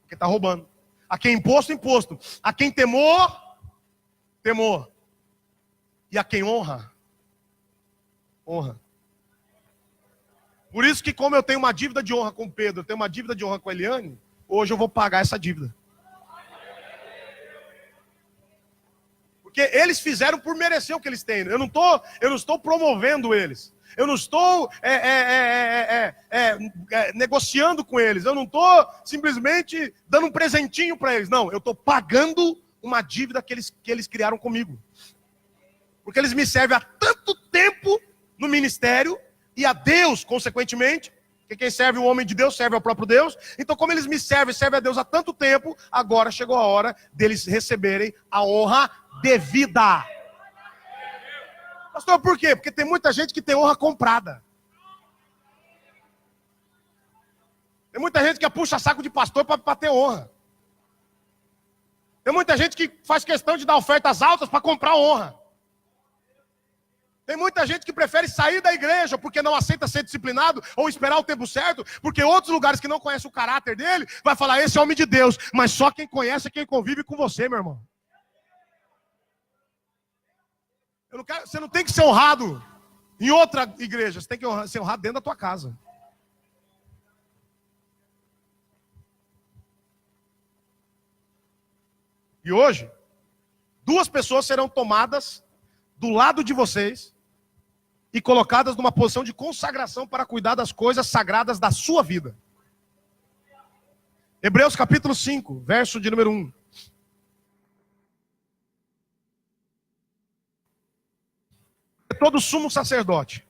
Porque está roubando. A quem imposto, imposto. A quem temor, temor. E a quem honra, honra. Por isso que, como eu tenho uma dívida de honra com o Pedro, eu tenho uma dívida de honra com a Eliane, hoje eu vou pagar essa dívida. Porque eles fizeram por merecer o que eles têm. Eu não estou promovendo eles. Eu não estou negociando com eles. Eu não estou simplesmente dando um presentinho para eles. Não, eu estou pagando uma dívida que eles criaram comigo. Porque eles me servem há tanto tempo no ministério e a Deus, consequentemente. Porque quem serve o homem de Deus serve ao próprio Deus. Então, como eles me servem a Deus há tanto tempo, agora chegou a hora deles receberem a honra devida. Pastor, por quê? Porque tem muita gente que tem honra comprada. Tem muita gente que puxa saco de pastor para ter honra. Tem muita gente que faz questão de dar ofertas altas para comprar honra. Tem muita gente que prefere sair da igreja porque não aceita ser disciplinado ou esperar o tempo certo, porque outros lugares que não conhecem o caráter dele, vai falar, esse é homem de Deus. Mas só quem conhece é quem convive com você, meu irmão. Você não tem que ser honrado em outra igreja, você tem que ser honrado dentro da tua casa. E hoje, 2 pessoas serão tomadas do lado de vocês e colocadas numa posição de consagração para cuidar das coisas sagradas da sua vida. Hebreus capítulo 5, verso de número 1. Todo sumo sacerdote,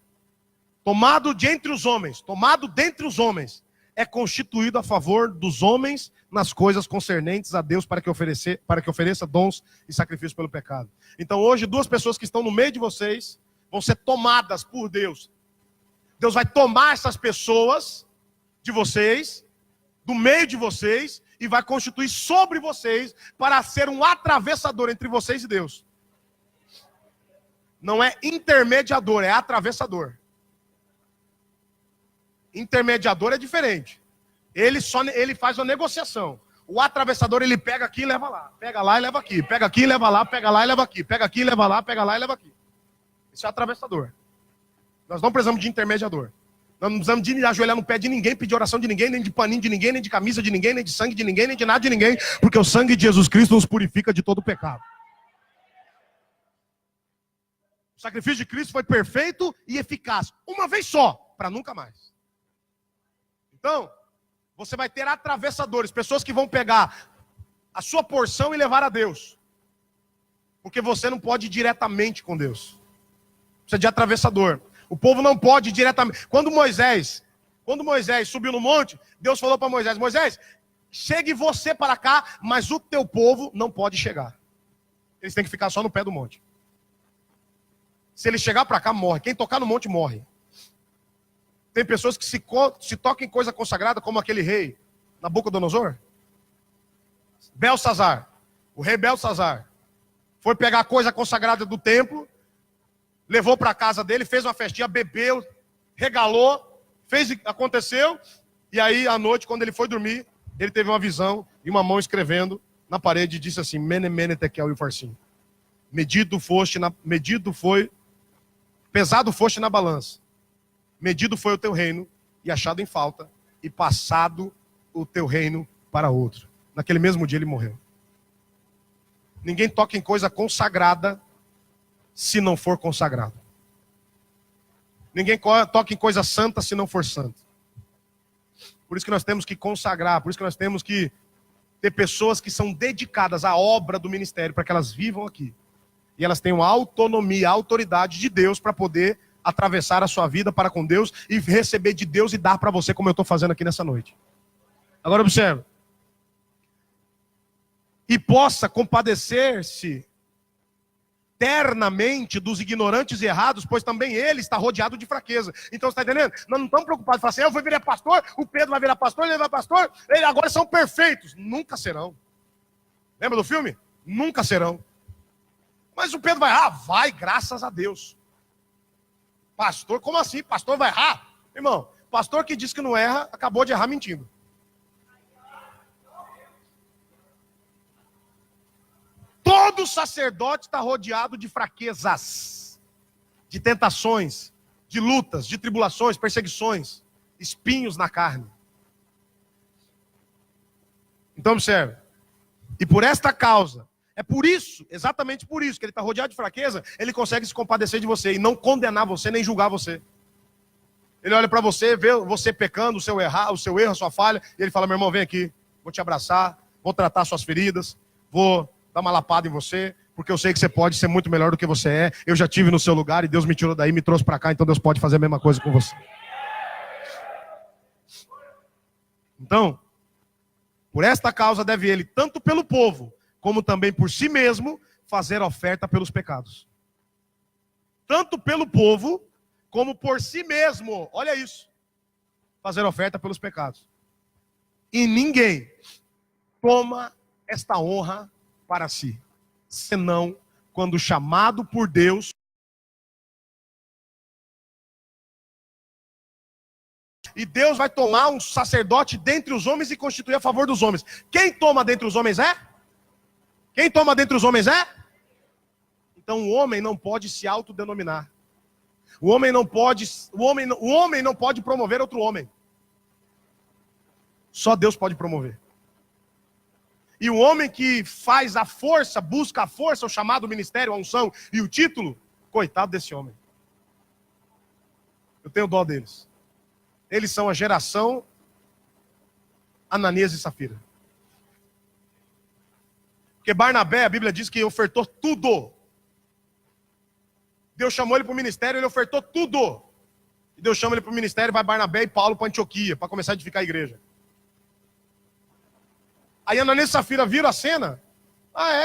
tomado dentre os homens, é constituído a favor dos homens nas coisas concernentes a Deus para que ofereça dons e sacrifícios pelo pecado. Então hoje 2 pessoas que estão no meio de vocês vão ser tomadas por Deus. Deus vai tomar essas pessoas de vocês, do meio de vocês, e vai constituir sobre vocês para ser um atravessador entre vocês e Deus. Não é intermediador, é atravessador. Intermediador é diferente. Ele faz uma negociação. O atravessador, ele pega aqui e leva lá. Pega lá e leva aqui. Pega aqui e leva lá. Pega lá e leva aqui. Pega aqui e leva lá. Pega lá e leva aqui. Isso é atravessador. Nós não precisamos de intermediador. Nós não precisamos de ajoelhar no pé de ninguém, pedir oração de ninguém, nem de paninho de ninguém, nem de camisa de ninguém, nem de sangue de ninguém, nem de nada de ninguém. Porque o sangue de Jesus Cristo nos purifica de todo pecado. O sacrifício de Cristo foi perfeito e eficaz. Uma vez só, para nunca mais. Então, você vai ter atravessadores, pessoas que vão pegar a sua porção e levar a Deus. Porque você não pode ir diretamente com Deus. Precisa de atravessador. O povo não pode ir diretamente. Quando Moisés subiu no monte, Deus falou para Moisés, Moisés, chegue você para cá, mas o teu povo não pode chegar. Eles têm que ficar só no pé do monte. Se ele chegar para cá, morre. Quem tocar no monte, morre. Tem pessoas que se tocam em coisa consagrada, como aquele rei, Nabucodonosor. Belsazar. O rei Belsazar foi pegar a coisa consagrada do templo levou para a casa dele, fez uma festinha, bebeu, regalou, aconteceu. E aí, à noite, quando ele foi dormir, ele teve uma visão e uma mão escrevendo na parede e disse assim: Mene, Mene, Tekel e Farsim. Pesado foste na balança. Medido foi o teu reino e achado em falta, e passado o teu reino para outro. Naquele mesmo dia ele morreu. Ninguém toca em coisa consagrada se não for consagrado. Ninguém toca em coisa santa se não for santo. Por isso que nós temos que consagrar, por isso que nós temos que ter pessoas que são dedicadas à obra do ministério, para que elas vivam aqui. E elas tenham a autonomia, a autoridade de Deus para poder atravessar a sua vida para com Deus e receber de Deus e dar para você, como eu estou fazendo aqui nessa noite. Agora observe. E possa compadecer-se ternamente dos ignorantes e errados, pois também ele está rodeado de fraqueza. Então, você está entendendo? Nós não estamos preocupados em falar assim: eu vou virar pastor, o Pedro vai virar pastor, ele vai pastor, eles agora são perfeitos. Nunca serão. Lembra do filme? Nunca serão. Mas o Pedro vai errar? Vai, graças a Deus. Pastor, como assim? Pastor vai errar? Irmão, pastor que diz que não erra, acabou de errar mentindo. Todo sacerdote está rodeado de fraquezas, de tentações, de lutas, de tribulações, perseguições, espinhos na carne. Então observe. E por esta causa, é por isso, exatamente por isso, que ele está rodeado de fraqueza, ele consegue se compadecer de você e não condenar você, nem julgar você. Ele olha para você, vê você pecando, o seu erro, a sua falha, e ele fala: meu irmão, vem aqui, vou te abraçar, vou tratar suas feridas, vou dar uma lapada em você, porque eu sei que você pode ser muito melhor do que você é. Eu já tive no seu lugar e Deus me tirou daí, me trouxe para cá, então Deus pode fazer a mesma coisa com você. Então, por esta causa deve ele, tanto pelo povo, como também por si mesmo, fazer oferta pelos pecados. Tanto pelo povo, como por si mesmo, olha isso, fazer oferta pelos pecados. E ninguém toma esta honra para si, senão quando chamado por Deus, e Deus vai tomar um sacerdote dentre os homens e constituir a favor dos homens. Quem toma dentre os homens é? Quem toma dentre os homens é? Então o homem não pode se autodenominar. O homem não pode promover outro homem. Só Deus pode promover. E o homem que faz a força, busca a força, o chamado ministério, a unção e o título, coitado desse homem. Eu tenho dó deles. Eles são a geração Ananias e Safira. Porque Barnabé, a Bíblia diz que ofertou tudo. Deus chamou ele para o ministério, ele ofertou tudo. E Deus chama ele para o ministério, vai Barnabé e Paulo para Antioquia, para começar a edificar a igreja. Aí Ananias e Safira viram a cena.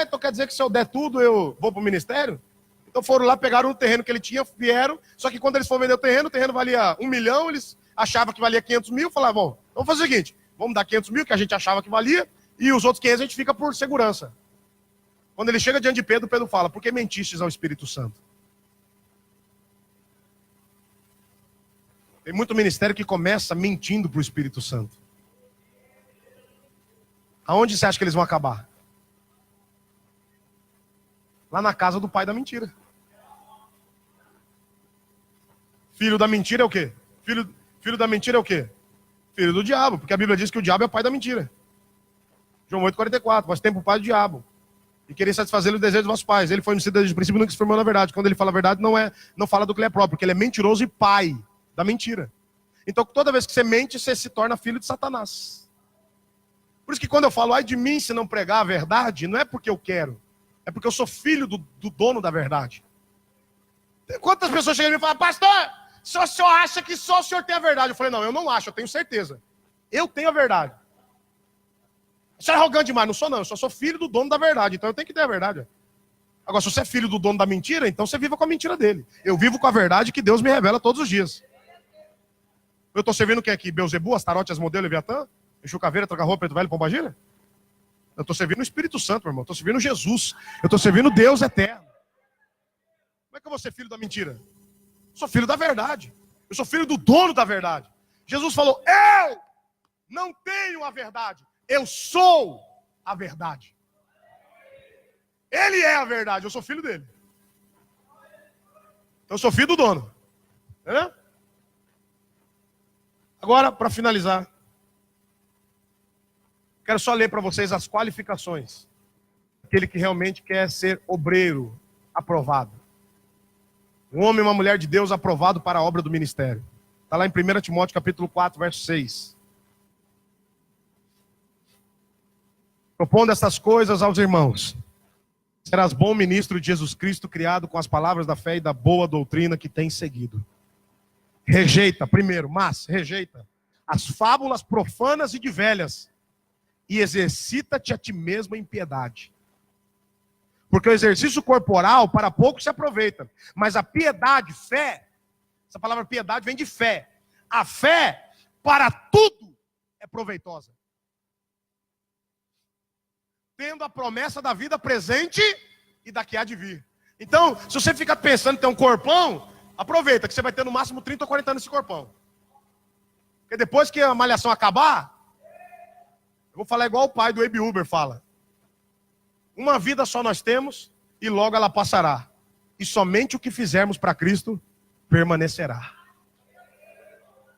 Então quer dizer que se eu der tudo, eu vou para o ministério? Então foram lá, pegaram o terreno que ele tinha, vieram. Só que quando eles foram vender o terreno valia 1 milhão, eles achavam que valia 500 mil. Falaram: bom, vamos fazer o seguinte, vamos dar 500 mil, que a gente achava que valia, e os outros 500 a gente fica por segurança. Quando ele chega diante de Pedro, Pedro fala: por que mentistes ao Espírito Santo? Tem muito ministério que começa mentindo para o Espírito Santo. Aonde você acha que eles vão acabar? Lá na casa do pai da mentira. Filho da mentira é o quê? Filho da mentira é o quê? Filho do diabo, porque a Bíblia diz que o diabo é o pai da mentira. João 8,44, mas tempo o pai do diabo. E querer satisfazer o desejo dos vossos pais. Ele foi homicida desde o princípio e nunca se formou na verdade. Quando ele fala a verdade, não fala do que ele é próprio, porque ele é mentiroso e pai da mentira. Então toda vez que você mente, você se torna filho de Satanás. Por isso que quando eu falo: ai de mim se não pregar a verdade, não é porque eu quero, é porque eu sou filho do dono da verdade. Quantas pessoas chegam e me falam: pastor, o senhor acha que só o senhor tem a verdade? Eu falei: não, eu não acho, eu tenho certeza. Eu tenho a verdade. Você é arrogante demais? Não sou não, eu só sou filho do dono da verdade, então eu tenho que ter a verdade. Agora, se você é filho do dono da mentira, então você viva com a mentira dele. Eu vivo com a verdade que Deus me revela todos os dias. Eu estou servindo o que aqui? Beuzebu, Astarote, Asmodeu, Leviatã? Exu, Caveira, Troca-Roupa, Preto Velho, Pombagira? Eu estou servindo o Espírito Santo, meu irmão. Eu estou servindo Jesus. Eu estou servindo Deus eterno. Como é que eu vou ser filho da mentira? Eu sou filho da verdade. Eu sou filho do dono da verdade. Jesus falou, eu não tenho a verdade. Eu sou a verdade. Ele é a verdade, eu sou filho dele. Então eu sou filho do dono. Entendeu? Agora, para finalizar, quero só ler para vocês as qualificações. Aquele que realmente quer ser obreiro aprovado. Um homem e uma mulher de Deus aprovado para a obra do ministério. Está lá em 1 Timóteo capítulo 4, verso 6. Propondo essas coisas aos irmãos, serás bom ministro de Jesus Cristo, criado com as palavras da fé e da boa doutrina que tem seguido. Rejeita, primeiro, mas rejeita as fábulas profanas e de velhas, e exercita-te a ti mesmo em piedade. Porque o exercício corporal para pouco se aproveita, mas a piedade, fé, essa palavra piedade vem de fé. A fé para tudo é proveitosa. Tendo a promessa da vida presente e da que há de vir. Então, se você fica pensando em ter um corpão, aproveita que você vai ter no máximo 30 ou 40 anos esse corpão. Porque depois que a malhação acabar, eu vou falar igual o pai do Abe Uber fala. Uma vida só nós temos e logo ela passará. E somente o que fizermos para Cristo permanecerá.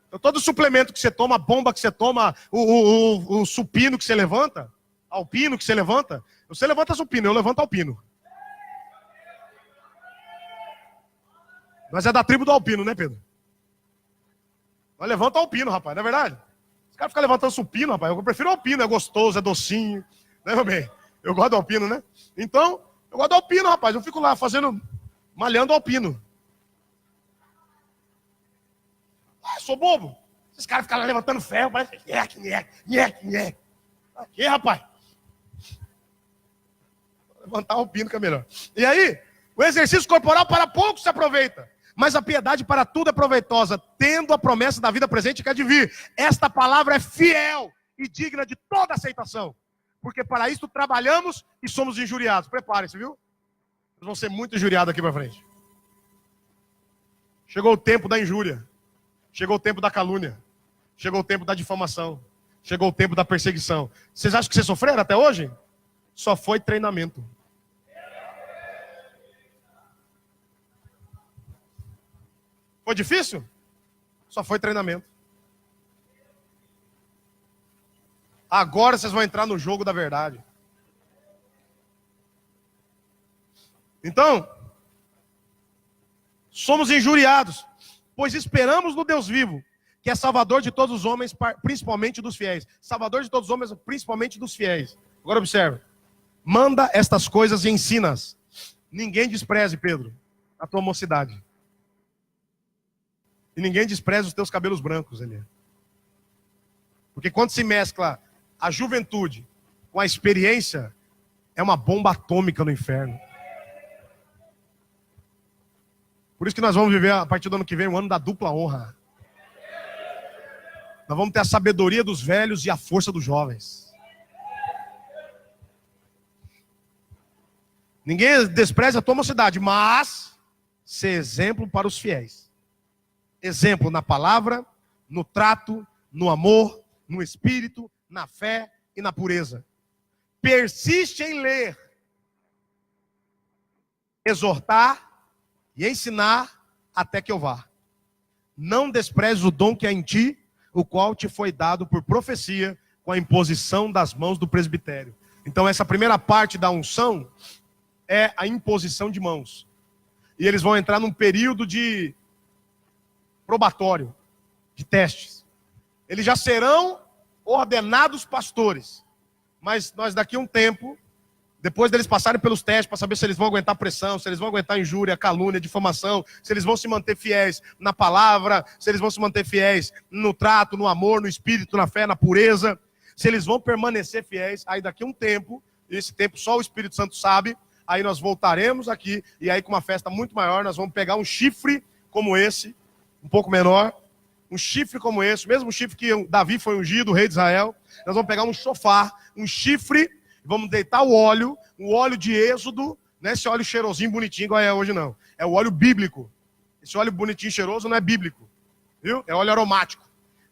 Então, todo suplemento que você toma, a bomba que você toma, o supino que você levanta, alpino que você levanta supino, eu levanto alpino. Nós é da tribo do alpino, né, Pedro? Nós levanta alpino, rapaz, não é verdade? Os caras ficam levantando supino, rapaz. Eu prefiro alpino, é gostoso, é docinho. Né, meu bem? Eu gosto do alpino, né? Então, eu gosto do alpino, rapaz. Eu fico lá malhando alpino. Ah, sou bobo. Esses caras ficam lá levantando ferro, parece nhec. Aqui, rapaz. Levantar alpino que é melhor. E aí, o exercício corporal para pouco se aproveita. Mas a piedade para tudo é proveitosa, tendo a promessa da vida presente que há de vir. Esta palavra é fiel e digna de toda aceitação. Porque para isso trabalhamos e somos injuriados. Prepare-se, viu? Nós vamos ser muito injuriados aqui para frente. Chegou o tempo da injúria. Chegou o tempo da calúnia. Chegou o tempo da difamação. Chegou o tempo da perseguição. Vocês acham que vocês sofreram até hoje? Só foi treinamento. Foi difícil? Só foi treinamento. Agora vocês vão entrar no jogo da verdade. Então, somos injuriados, pois esperamos no Deus vivo, que é Salvador de todos os homens, principalmente dos fiéis. Salvador de todos os homens, principalmente dos fiéis. Agora observe. Manda estas coisas e ensina-as. Ninguém despreze, Pedro, a tua mocidade. E ninguém despreze os teus cabelos brancos, Elias. Porque quando se mescla a juventude com a experiência, é uma bomba atômica no inferno. Por isso que nós vamos viver, a partir do ano que vem, um ano da dupla honra. Nós vamos ter a sabedoria dos velhos e a força dos jovens. Ninguém despreza a tua mocidade, mas ser exemplo para os fiéis. Exemplo na palavra, no trato, no amor, no espírito, na fé e na pureza. Persiste em ler, exortar e ensinar até que eu vá. Não desprezes o dom que há em ti, o qual te foi dado por profecia, com a imposição das mãos do presbitério. Então essa primeira parte da unção é a imposição de mãos. E eles vão entrar num período de probatório, de testes. Eles já serão ordenados pastores. Mas nós daqui a um tempo, depois deles passarem pelos testes, para saber se eles vão aguentar pressão, se eles vão aguentar injúria, calúnia, difamação, se eles vão se manter fiéis na palavra, se eles vão se manter fiéis no trato, no amor, no espírito, na fé, na pureza, se eles vão permanecer fiéis, aí daqui a um tempo, esse tempo só o Espírito Santo sabe, aí nós voltaremos aqui, e aí com uma festa muito maior, nós vamos pegar um chifre como esse, um pouco menor, um chifre como esse, o mesmo chifre que Davi foi ungido, o rei de Israel. Nós vamos pegar um chofar, um chifre, vamos deitar o óleo de êxodo Não é esse óleo cheirosinho, bonitinho, igual é hoje, não. É o óleo bíblico. Esse óleo bonitinho, cheiroso, não é bíblico. Viu? É óleo aromático.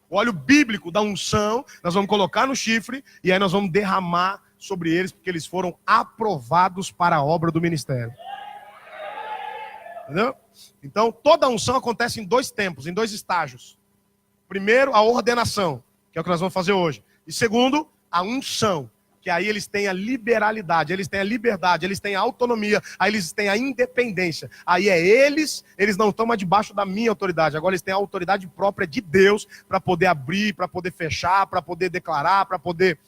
O óleo bíblico da unção, nós vamos colocar no chifre, e aí nós vamos derramar sobre eles, porque eles foram aprovados para a obra do ministério. Entendeu? Então, toda a unção acontece em 2 tempos, em 2 estágios. Primeiro, a ordenação, que é o que nós vamos fazer hoje. E segundo, a unção, que aí eles têm a liberalidade, eles têm a liberdade, eles têm a autonomia, aí eles têm a independência. Aí eles não estão mais debaixo da minha autoridade, agora eles têm a autoridade própria de Deus para poder abrir, para poder fechar, para poder declarar, para poder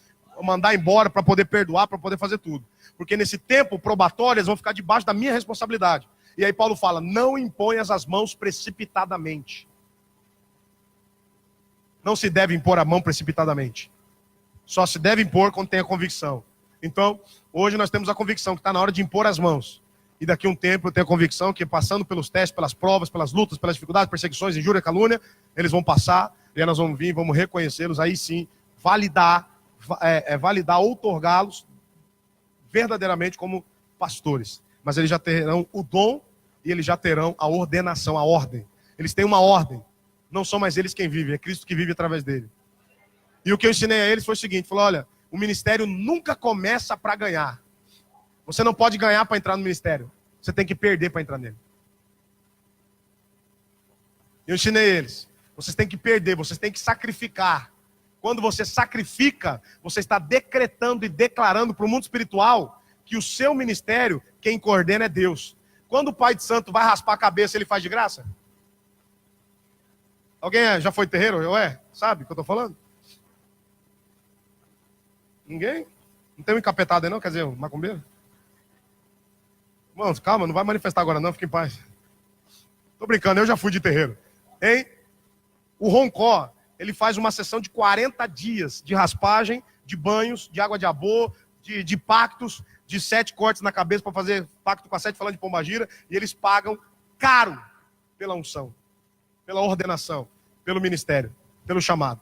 mandar embora, para poder perdoar, para poder fazer tudo. Porque nesse tempo probatório eles vão ficar debaixo da minha responsabilidade. E aí Paulo fala, não imponhas as mãos precipitadamente. Não se deve impor a mão precipitadamente. Só se deve impor quando tem a convicção. Então, hoje nós temos a convicção que está na hora de impor as mãos. E daqui a um tempo eu tenho a convicção que passando pelos testes, pelas provas, pelas lutas, pelas dificuldades, perseguições, injúria, calúnia, eles vão passar, e aí nós vamos vir, vamos reconhecê-los, aí sim, validar, outorgá-los verdadeiramente como pastores. Mas eles já terão o dom e eles já terão a ordenação, a ordem. Eles têm uma ordem. Não são mais eles quem vive, é Cristo que vive através dele. E o que eu ensinei a eles foi o seguinte, falou, olha, o ministério nunca começa para ganhar. Você não pode ganhar para entrar no ministério. Você tem que perder para entrar nele. Eu ensinei eles. Vocês têm que perder, vocês têm que sacrificar. Quando você sacrifica, você está decretando e declarando para o mundo espiritual que o seu ministério, quem coordena é Deus. Quando o pai de santo vai raspar a cabeça, ele faz de graça? Alguém já foi terreiro? Sabe o que eu estou falando? Ninguém? Não tem um encapetado aí não? Quer dizer, um macumbeiro? Irmãos, calma, não vai manifestar agora não, fique em paz. Tô brincando, eu já fui de terreiro. Hein? O Roncó, ele faz uma sessão de 40 dias de raspagem, de banhos, de água de abô, de pactos, de 7 cortes na cabeça para fazer pacto com a 7 falando de pombagira, e eles pagam caro pela unção, pela ordenação, pelo ministério, pelo chamado.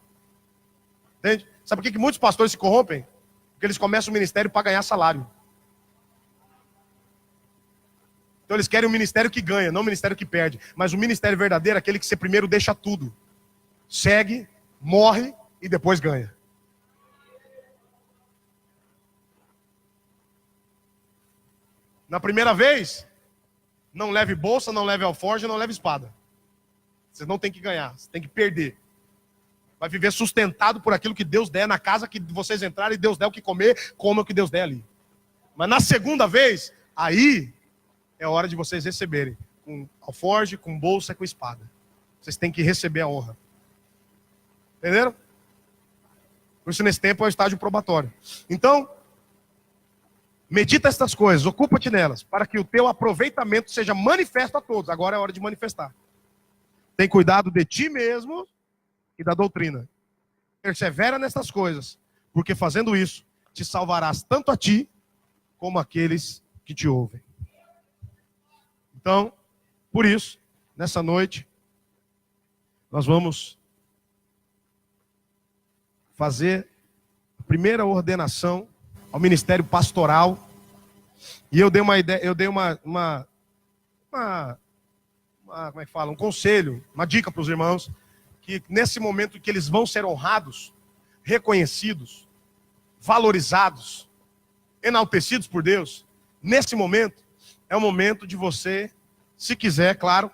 Entende? Sabe por que muitos pastores se corrompem? Porque eles começam o ministério para ganhar salário. Então eles querem um ministério que ganha, não um ministério que perde. Mas o ministério verdadeiro é aquele que você primeiro deixa tudo. Segue, morre e depois ganha. Na primeira vez, não leve bolsa, não leve alforje, não leve espada. Você não tem que ganhar, você tem que perder. Vai viver sustentado por aquilo que Deus der na casa que vocês entrarem e Deus der o que comer, coma o que Deus der ali. Mas na segunda vez, aí é hora de vocês receberem. Com alforje, com bolsa, com espada. Vocês têm que receber a honra. Entenderam? Por isso nesse tempo é o estágio probatório. Então, medita estas coisas, ocupa-te nelas, para que o teu aproveitamento seja manifesto a todos. Agora é hora de manifestar. Tem cuidado de ti mesmo e da doutrina. Persevera nestas coisas, porque fazendo isso, te salvarás tanto a ti, como aqueles que te ouvem. Então, por isso, nessa noite, nós vamos fazer a primeira ordenação ao ministério pastoral. E eu dei uma ideia, eu dei como é que fala? Um conselho, uma dica para os irmãos, que nesse momento que eles vão ser honrados, reconhecidos, valorizados, enaltecidos por Deus, nesse momento, é o momento de você, se quiser, claro,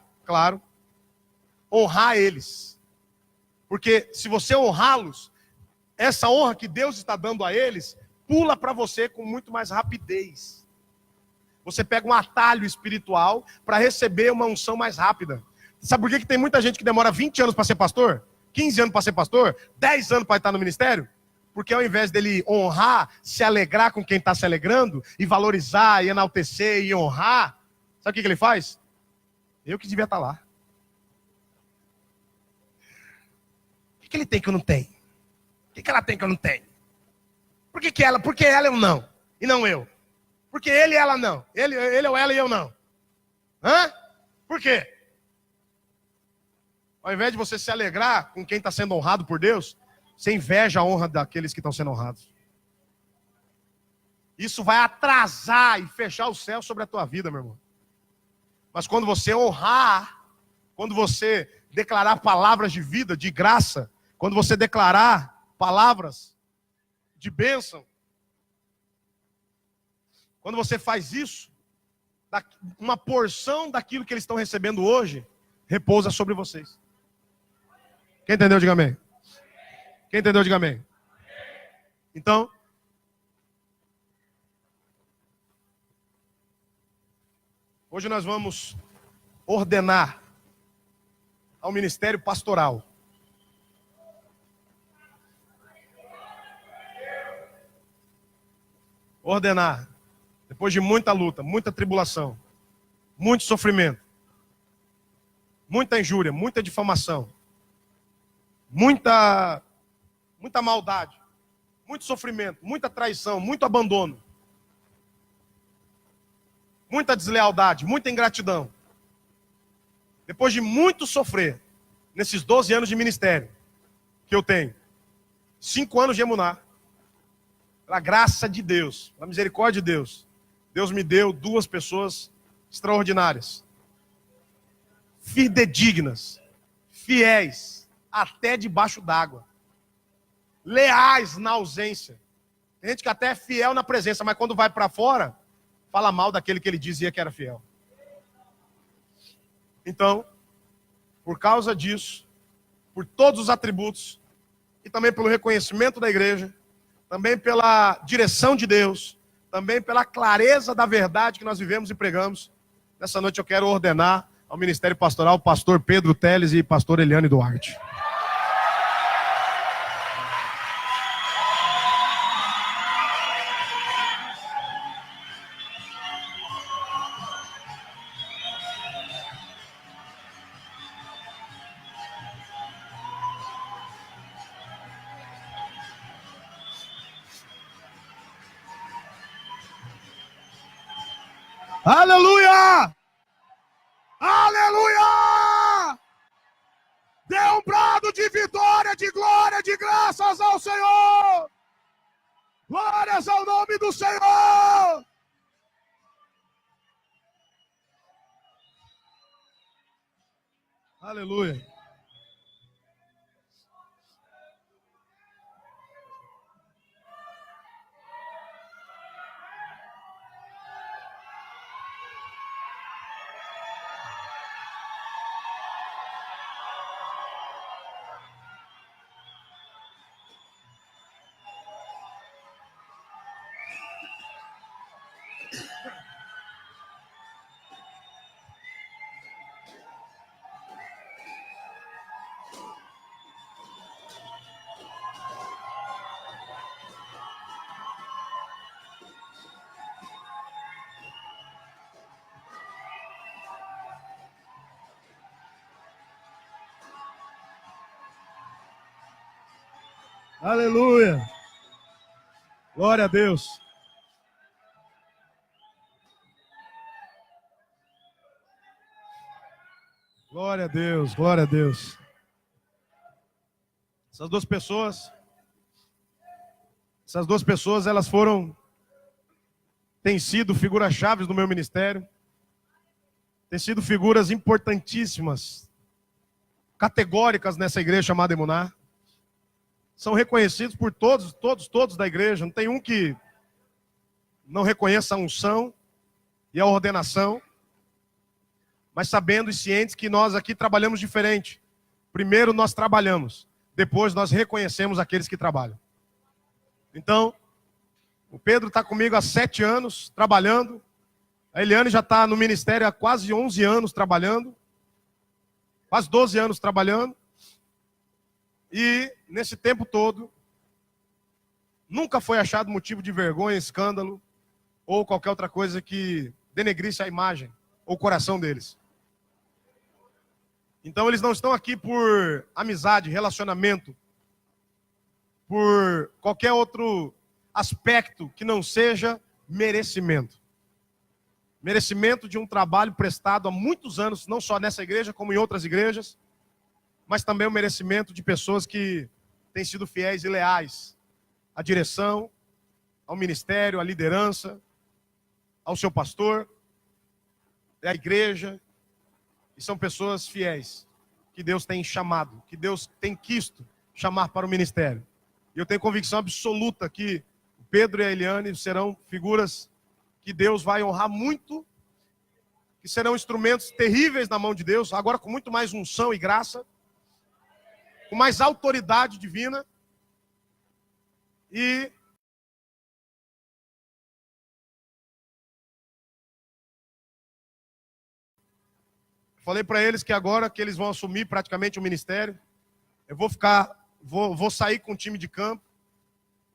honrar eles. Porque se você honrá-los, essa honra que Deus está dando a eles, pula para você com muito mais rapidez. Você pega um atalho espiritual para receber uma unção mais rápida. Sabe por que tem muita gente que demora 20 anos para ser pastor? 15 anos para ser pastor? 10 anos para estar no ministério? Porque ao invés dele honrar, se alegrar com quem está se alegrando, e valorizar, e enaltecer, e honrar, sabe o que ele faz? Eu que devia estar lá. O que ele tem que eu não tenho? O que ela tem que eu não tenho? Por que ela? Porque ela eu não, e não eu. Porque ele e ela não. Ele ou ela e eu não. Hã? Por quê? Ao invés de você se alegrar com quem está sendo honrado por Deus, você inveja a honra daqueles que estão sendo honrados. Isso vai atrasar e fechar o céu sobre a tua vida, meu irmão. Mas quando você honrar, quando você declarar palavras de vida, de graça, quando você declarar palavras de bênção, quando você faz isso, uma porção daquilo que eles estão recebendo hoje repousa sobre vocês. Quem entendeu, diga amém. Quem entendeu, diga amém. Então, hoje nós vamos ordenar ao ministério pastoral ordenar, depois de muita luta, muita tribulação, muito sofrimento, muita injúria, muita difamação, muita maldade, muito sofrimento, muita traição, muito abandono, muita deslealdade, muita ingratidão. Depois de muito sofrer, nesses 12 anos de ministério que eu tenho, 5 anos de emuná, pela graça de Deus, pela misericórdia de Deus, Deus me deu 2 pessoas extraordinárias, fidedignas, fiéis, até debaixo d'água, leais na ausência. Tem gente que até é fiel na presença, mas quando vai para fora, fala mal daquele que ele dizia que era fiel. Então, por causa disso, por todos os atributos, e também pelo reconhecimento da igreja, também pela direção de Deus, também pela clareza da verdade que nós vivemos e pregamos, nessa noite eu quero ordenar ao Ministério Pastoral o pastor Pedro Teles e pastor Eliane Duarte. Aleluia! Aleluia! Dê um brado de vitória, de glória, de graças ao Senhor! Glórias ao nome do Senhor! Aleluia! Aleluia! Glória a Deus! Glória a Deus, glória a Deus. Essas duas pessoas, elas têm sido figuras-chave no meu ministério, têm sido figuras importantíssimas, categóricas nessa igreja chamada Emuná. São reconhecidos por todos da igreja, não tem um que não reconheça a unção e a ordenação, mas sabendo e cientes que nós aqui trabalhamos diferente. Primeiro nós trabalhamos, depois nós reconhecemos aqueles que trabalham. Então, o Pedro está comigo há 7 anos trabalhando, a Eliane já está no ministério há quase 11 anos trabalhando, quase 12 anos trabalhando, e nesse tempo todo, nunca foi achado motivo de vergonha, escândalo, ou qualquer outra coisa que denegrisse a imagem ou o coração deles. Então eles não estão aqui por amizade, relacionamento, por qualquer outro aspecto que não seja merecimento. Merecimento de um trabalho prestado há muitos anos, não só nessa igreja, como em outras igrejas, mas também o merecimento de pessoas que têm sido fiéis e leais à direção, ao ministério, à liderança, ao seu pastor, à igreja, e são pessoas fiéis, que Deus tem chamado, que Deus tem quisto chamar para o ministério. E eu tenho convicção absoluta que o Pedro e a Eliane serão figuras que Deus vai honrar muito, que serão instrumentos terríveis na mão de Deus, agora com muito mais unção e graça, com mais autoridade divina. E falei para eles que agora que eles vão assumir praticamente o ministério, eu vou sair com o time de campo,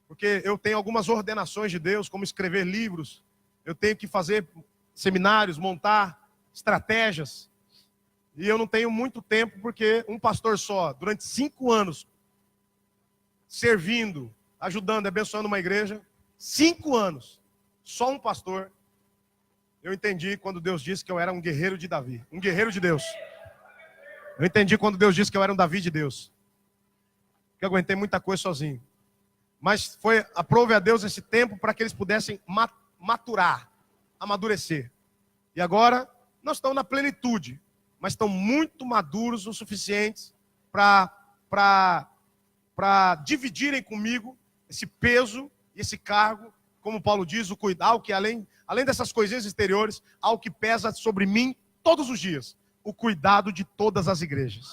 porque eu tenho algumas ordenações de Deus, como escrever livros, eu tenho que fazer seminários, montar estratégias, e eu não tenho muito tempo, porque um pastor só, durante 5 anos, servindo, ajudando, abençoando uma igreja, 5 anos, só um pastor, eu entendi quando Deus disse que eu era um guerreiro de Davi, um guerreiro de Deus. Eu entendi quando Deus disse que eu era um Davi de Deus, que eu aguentei muita coisa sozinho. Mas aprove a Deus esse tempo para que eles pudessem maturar, amadurecer. E agora, não estão na plenitude, mas estão muito maduros o suficientes para dividirem comigo esse peso e esse cargo, como Paulo diz, o cuidado, que além dessas coisinhas exteriores, algo que pesa sobre mim todos os dias, o cuidado de todas as igrejas.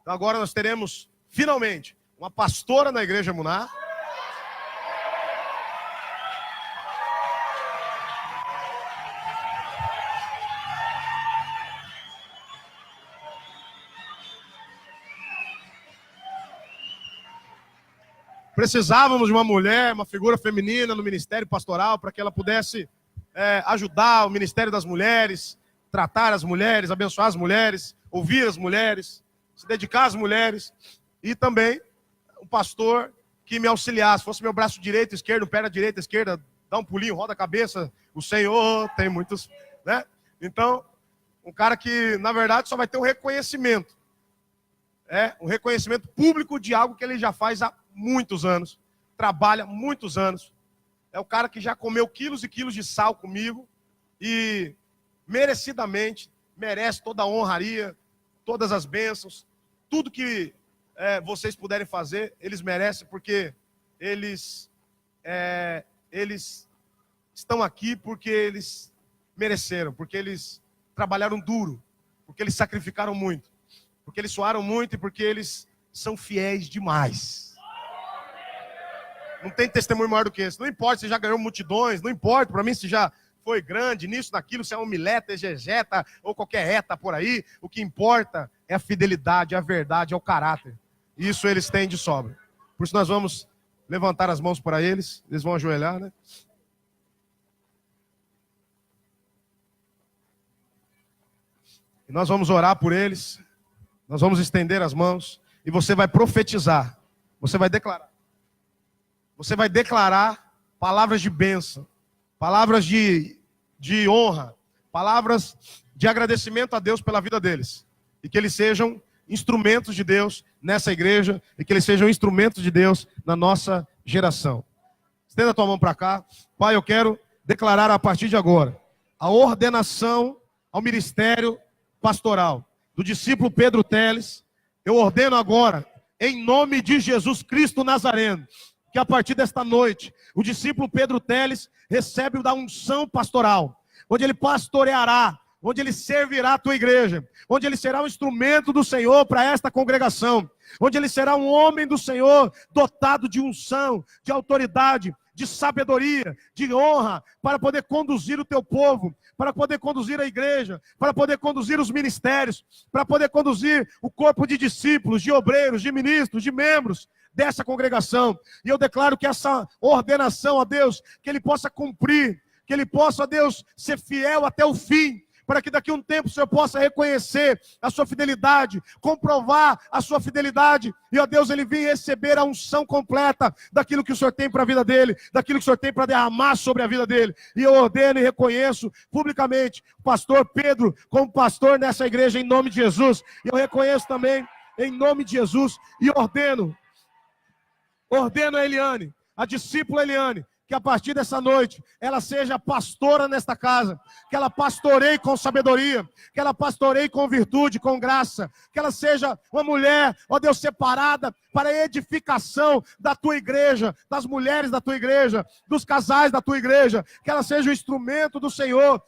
Então agora nós teremos, finalmente, uma pastora na igreja Muná. Precisávamos de uma mulher, uma figura feminina no ministério pastoral, para que ela pudesse ajudar o ministério das mulheres, tratar as mulheres, abençoar as mulheres, ouvir as mulheres, se dedicar às mulheres. E também um pastor que me auxiliasse, fosse meu braço direito, esquerdo, perna direita, esquerda, dá um pulinho, roda a cabeça. O Senhor tem muitos, né? Então, um cara que, na verdade, só vai ter um reconhecimento. Um reconhecimento público de algo que ele já faz há muitos anos, trabalha muitos anos. É o cara que já comeu quilos e quilos de sal comigo e merecidamente merece toda a honraria, todas as bênçãos, tudo que vocês puderem fazer, eles merecem, porque eles estão aqui porque eles mereceram, porque eles trabalharam duro, porque eles sacrificaram muito, porque eles suaram muito e porque eles são fiéis demais. Não tem testemunho maior do que esse. Não importa se já ganhou multidões, não importa para mim se já foi grande nisso, naquilo, se é omileta, exegeta ou qualquer eta por aí. O que importa é a fidelidade, a verdade, é o caráter. Isso eles têm de sobra. Por isso nós vamos levantar as mãos para eles. Eles vão ajoelhar, né? E nós vamos orar por eles. Nós vamos estender as mãos. E você vai profetizar. Você vai declarar. Você vai declarar palavras de bênção, palavras de honra, palavras de agradecimento a Deus pela vida deles. E que eles sejam instrumentos de Deus nessa igreja, e que eles sejam instrumentos de Deus na nossa geração. Estenda a tua mão para cá. Pai, eu quero declarar a partir de agora a ordenação ao ministério pastoral do discípulo Pedro Teles. Eu ordeno agora, em nome de Jesus Cristo Nazareno, que a partir desta noite, o discípulo Pedro Teles recebe da unção pastoral, onde ele pastoreará, onde ele servirá a tua igreja, onde ele será um instrumento do Senhor para esta congregação, onde ele será um homem do Senhor, dotado de unção, de autoridade, de sabedoria, de honra, para poder conduzir o teu povo, para poder conduzir a igreja, para poder conduzir os ministérios, para poder conduzir o corpo de discípulos, de obreiros, de ministros, de membros dessa congregação. E eu declaro que essa ordenação, ó Deus, que ele possa cumprir, que ele possa, ó Deus, ser fiel até o fim, para que daqui a um tempo o Senhor possa reconhecer a sua fidelidade, comprovar a sua fidelidade, e ó Deus, ele vir receber a unção completa daquilo que o Senhor tem para a vida dele, daquilo que o Senhor tem para derramar sobre a vida dele. E eu ordeno e reconheço publicamente o pastor Pedro como pastor nessa igreja, em nome de Jesus. E eu reconheço também, em nome de Jesus, e ordeno a Eliane a discípula Eliane, que a partir dessa noite, ela seja pastora nesta casa, que ela pastoreie com sabedoria, que ela pastoreie com virtude, com graça, que ela seja uma mulher, ó Deus, separada para a edificação da tua igreja, das mulheres da tua igreja, dos casais da tua igreja, que ela seja o instrumento do Senhor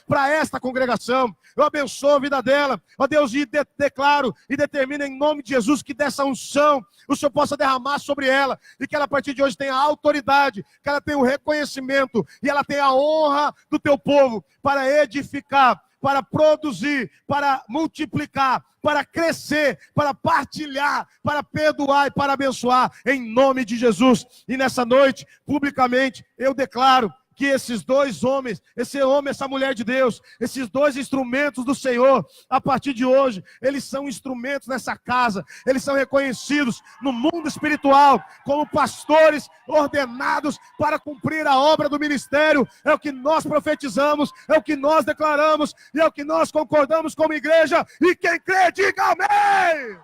para esta congregação. Eu abençoo a vida dela, ó Deus, e declaro e determino em nome de Jesus que dessa unção o Senhor possa derramar sobre ela, e que ela a partir de hoje tenha autoridade, que ela tenha o reconhecimento e ela tenha a honra do teu povo para edificar, para produzir, para multiplicar, para crescer, para partilhar, para perdoar e para abençoar, em nome de Jesus. E nessa noite, publicamente, eu declaro que esses dois homens, esse homem, essa mulher de Deus, esses dois instrumentos do Senhor, a partir de hoje, eles são instrumentos nessa casa, eles são reconhecidos no mundo espiritual como pastores ordenados para cumprir a obra do ministério. É o que nós profetizamos, é o que nós declaramos e é o que nós concordamos como igreja. E quem crê, diga amém!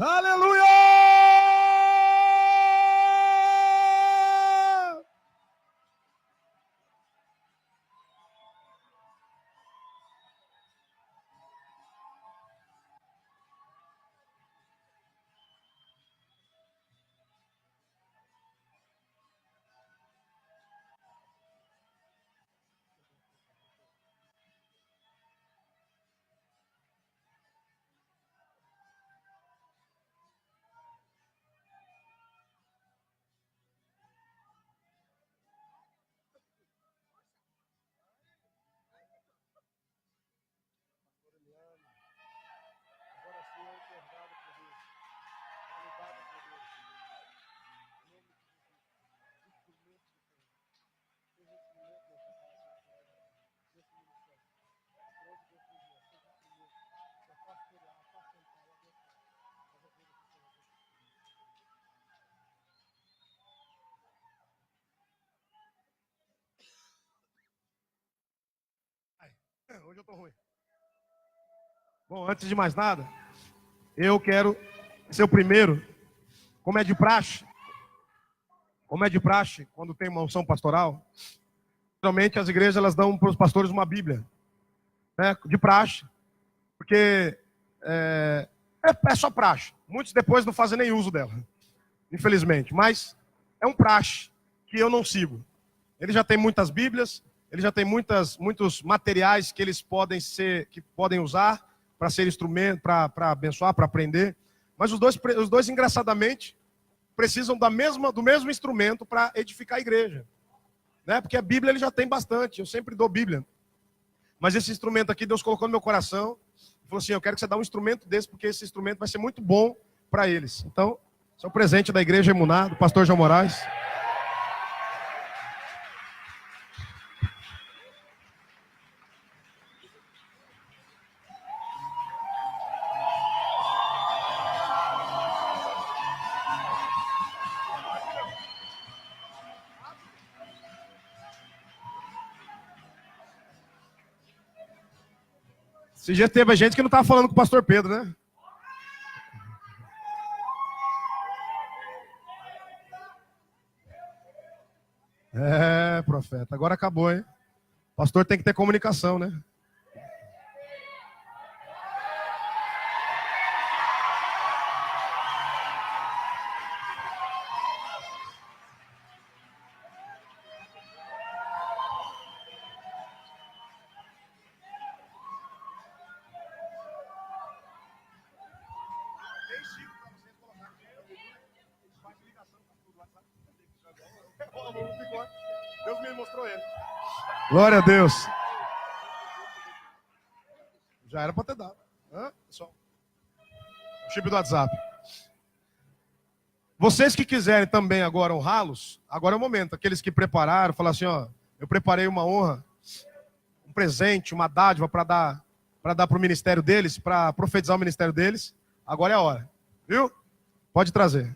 Aleluia! Hoje eu tô ruim. Bom, antes de mais nada, eu quero ser o primeiro, como é de praxe, quando tem uma unção pastoral, geralmente as igrejas elas dão para os pastores uma Bíblia, né, de praxe, porque é só praxe. Muitos depois não fazem nem uso dela, infelizmente, mas é um praxe que eu não sigo. Ele já tem muitas Bíblias, ele já tem muitos materiais que eles podem usar para ser instrumento, para abençoar, para aprender. Mas os dois, engraçadamente, precisam do mesmo instrumento para edificar a igreja. Né? Porque a Bíblia ele já tem bastante, eu sempre dou Bíblia. Mas esse instrumento aqui, Deus colocou no meu coração, e falou assim, eu quero que você dê um instrumento desse, porque esse instrumento vai ser muito bom para eles. Então, esse é o presente da Igreja Emuná, do pastor João Moraes. Esse dia teve gente que não estava falando com o pastor Pedro, né? É, profeta, agora acabou, hein? O pastor tem que ter comunicação, né? Deus me mostrou ele. Glória a Deus. Já era para ter dado. Pessoal. O chip do WhatsApp. Vocês que quiserem também agora honrá-los, agora é o momento. Aqueles que prepararam, falar assim, ó, eu preparei uma honra, um presente, uma dádiva para dar para o ministério deles, para profetizar o ministério deles. Agora é a hora. Viu? Pode trazer.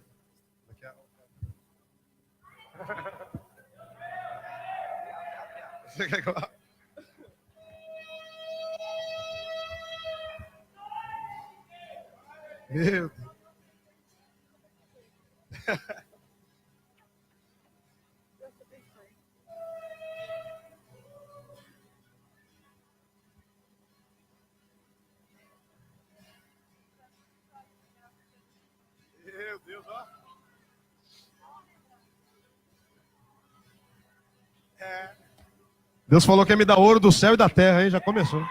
Meu Deus. Meu Deus, ó. Deus falou que ia me dar ouro do céu e da terra, hein? Já começou.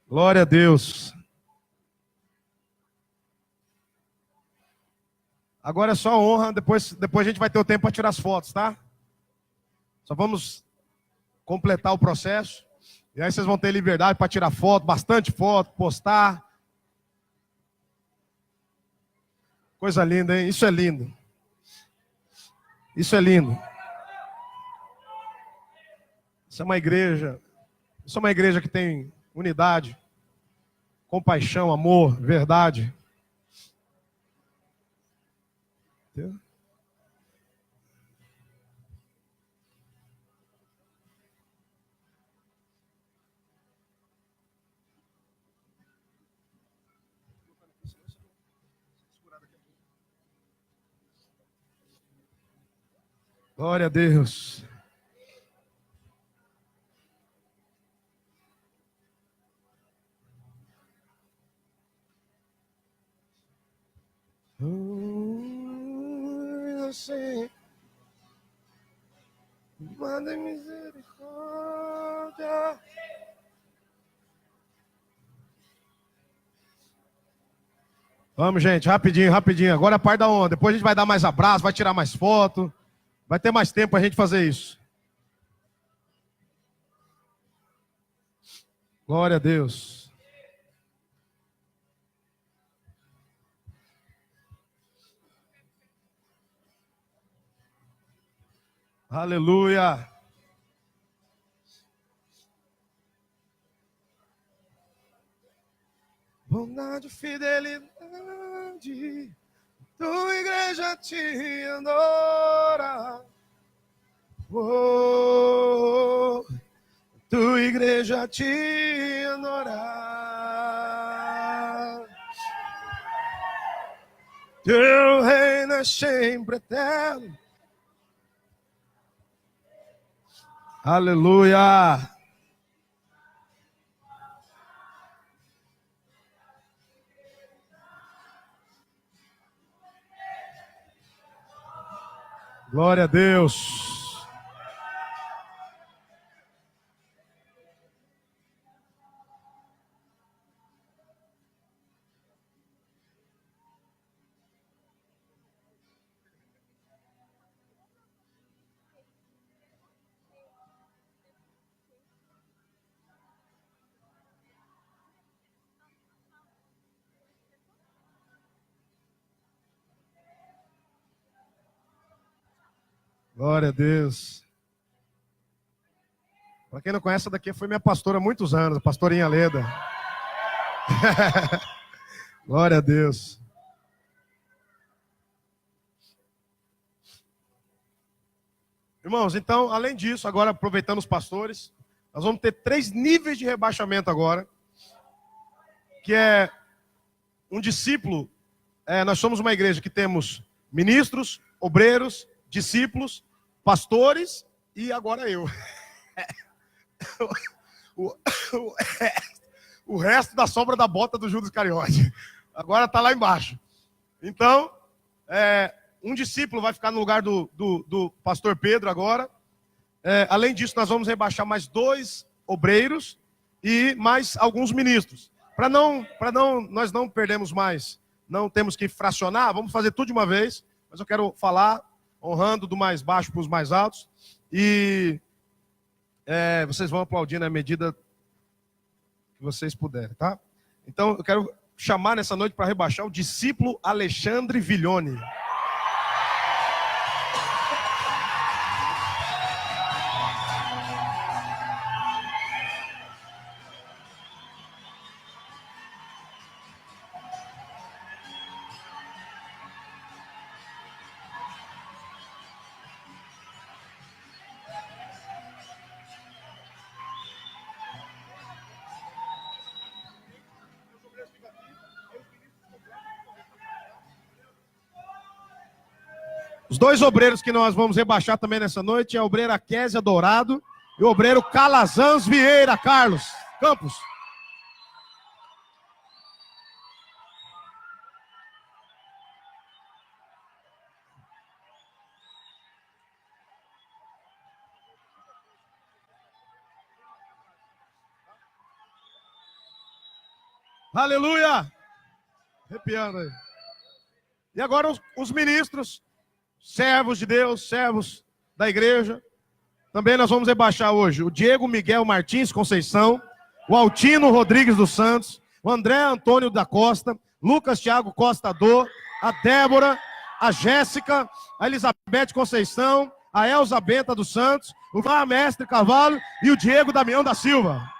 Glória a Deus. Agora é só honra, depois a gente vai ter o tempo para tirar as fotos, tá? Só vamos completar o processo. E aí vocês vão ter liberdade para tirar foto, bastante foto, postar. Coisa linda, hein? Isso é lindo. Isso é lindo. Isso é uma igreja. Isso é uma igreja que tem unidade, compaixão, amor, verdade. Entendeu? Glória a Deus. Assim, manda misericórdia. Vamos, gente, rapidinho, rapidinho. Agora é a parte da onda. Depois a gente vai dar mais abraço, vai tirar mais foto. Vai ter mais tempo para a gente fazer isso. Glória a Deus. Aleluia. Bondade e fidelidade, tua igreja te adora. Oh, tua igreja te adora. Teu reino é sempre eterno. Aleluia. Glória a Deus. Glória a Deus. Para quem não conhece, essa daqui foi minha pastora há muitos anos, a pastorinha Leda. Glória a Deus. Irmãos, então, além disso, agora aproveitando os pastores, nós vamos ter 3 níveis de rebaixamento agora, que é um discípulo. Nós somos uma igreja que temos ministros, obreiros, discípulos, pastores e agora eu. O resto da sombra da bota do Judas Iscariote. Agora está lá embaixo. Então, um discípulo vai ficar no lugar do pastor Pedro agora. Além disso, nós vamos rebaixar mais 2 obreiros e mais alguns ministros. Para nós não perdemos mais, não temos que fracionar, vamos fazer tudo de uma vez. Mas eu quero falar, honrando do mais baixo para os mais altos. E vocês vão aplaudir na medida que vocês puderem, tá? Então, eu quero chamar nessa noite para rebaixar o discípulo Alexandre Viglione. Os dois obreiros que nós vamos rebaixar também nessa noite é a obreira Késia Dourado e o obreiro Calazans Vieira Carlos Campos. Aleluia! Arrepiando aí. E agora os ministros, servos de Deus, servos da igreja. Também nós vamos rebaixar hoje o Diego Miguel Martins Conceição, o Altino Rodrigues dos Santos, o André Antônio da Costa, Lucas Thiago Costa Dô, a Débora, a Jéssica, a Elizabeth Conceição, a Elza Benta dos Santos, o Vá Mestre Cavalo e o Diego Damião da Silva.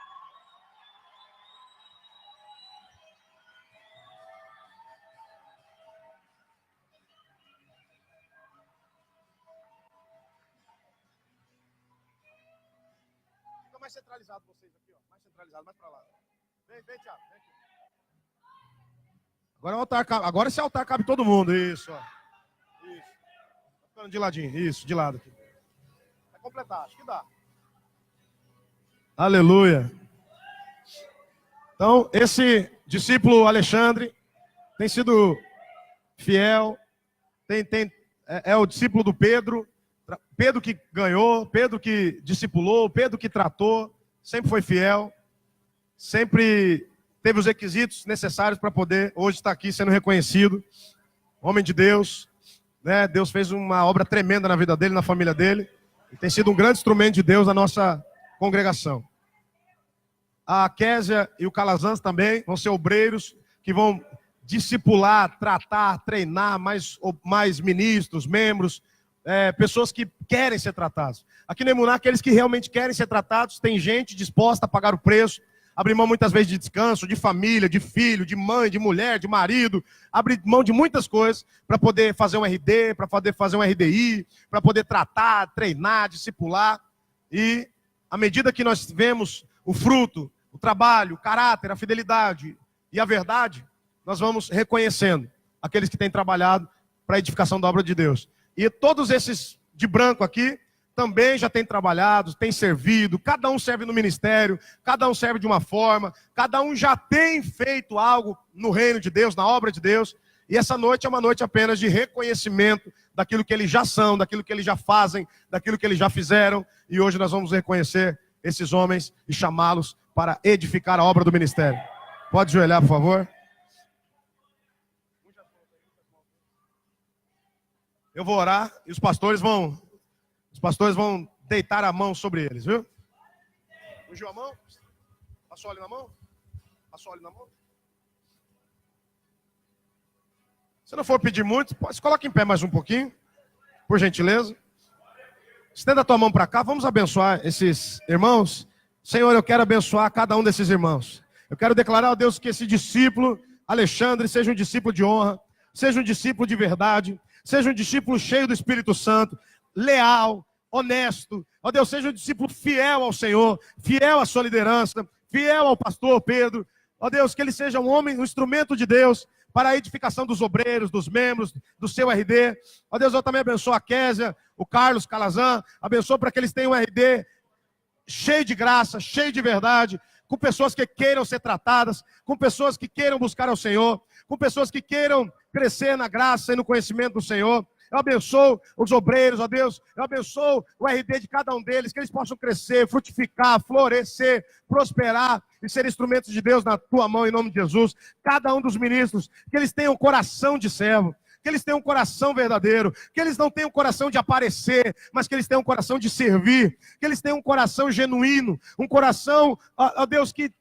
Mais centralizado vocês aqui, ó. Mais centralizado, mais pra lá. Vem, Thiago. Vem aqui. Agora, agora esse altar cabe todo mundo. Isso, ó. Isso. Tá ficando de ladinho. Isso, de lado aqui. Vai completar, acho que dá. Aleluia. Então, esse discípulo Alexandre tem sido fiel. É o discípulo do Pedro. Pedro que ganhou, Pedro que discipulou, Pedro que tratou, sempre foi fiel, sempre teve os requisitos necessários para poder hoje estar aqui sendo reconhecido. Homem de Deus, né? Deus fez uma obra tremenda na vida dele, na família dele, e tem sido um grande instrumento de Deus na nossa congregação. A Késia e o Calazans também vão ser obreiros que vão discipular, tratar, treinar mais ministros, membros, pessoas que querem ser tratados. Aqui no Emuná, aqueles que realmente querem ser tratados, tem gente disposta a pagar o preço, abrir mão muitas vezes de descanso, de família, de filho, de mãe, de mulher, de marido, abrir mão de muitas coisas para poder fazer um RD, para poder fazer um RDI, para poder tratar, treinar, discipular. E à medida que nós vemos o fruto, o trabalho, o caráter, a fidelidade e a verdade, nós vamos reconhecendo aqueles que têm trabalhado para a edificação da obra de Deus. E todos esses de branco aqui também já têm trabalhado, têm servido, cada um serve no ministério, cada um serve de uma forma, cada um já tem feito algo no reino de Deus, na obra de Deus. E essa noite é uma noite apenas de reconhecimento daquilo que eles já são, daquilo que eles já fazem, daquilo que eles já fizeram. E hoje nós vamos reconhecer esses homens e chamá-los para edificar a obra do ministério. Pode ajoelhar, por favor. Eu vou orar e os pastores vão deitar a mão sobre eles, viu? Ungiu a mão? Passou óleo na mão? Passou óleo na mão? Se não for pedir muito, se coloque em pé mais um pouquinho, por gentileza. Estenda a tua mão para cá, vamos abençoar esses irmãos. Senhor, eu quero abençoar cada um desses irmãos. Eu quero declarar a Deus que esse discípulo, Alexandre, seja um discípulo de honra, seja um discípulo de verdade, seja um discípulo cheio do Espírito Santo, leal, honesto. Ó Deus, seja um discípulo fiel ao Senhor, fiel à sua liderança, fiel ao pastor Pedro. Ó Deus, que ele seja um homem, um instrumento de Deus para a edificação dos obreiros, dos membros, do seu RD. Ó Deus, eu também abençoo a Késia, o Carlos Calazan, abençoo para que eles tenham um RD cheio de graça, cheio de verdade, com pessoas que queiram ser tratadas, com pessoas que queiram buscar ao Senhor, com pessoas que queiram crescer na graça e no conhecimento do Senhor. Eu abençoo os obreiros, ó Deus, eu abençoo o RD de cada um deles, que eles possam crescer, frutificar, florescer, prosperar e ser instrumentos de Deus na tua mão, em nome de Jesus. Cada um dos ministros, que eles tenham coração de servo, que eles tenham um coração verdadeiro, que eles não tenham um coração de aparecer, mas que eles tenham um coração de servir, que eles tenham um coração genuíno, um coração, ó Deus, que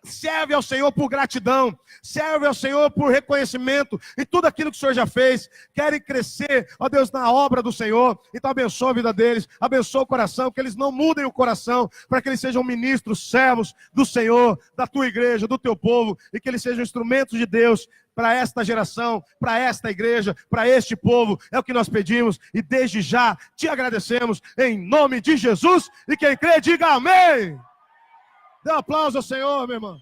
serve ao Senhor por gratidão, serve ao Senhor por reconhecimento e tudo aquilo que o Senhor já fez, querem crescer, ó Deus, na obra do Senhor. Então abençoa a vida deles, abençoa o coração, que eles não mudem o coração, para que eles sejam ministros, servos do Senhor, da tua igreja, do teu povo, e que eles sejam instrumentos de Deus para esta geração, para esta igreja, para este povo. É o que nós pedimos e desde já te agradecemos em nome de Jesus, e quem crê diga amém. Dê um aplauso ao Senhor, meu irmão.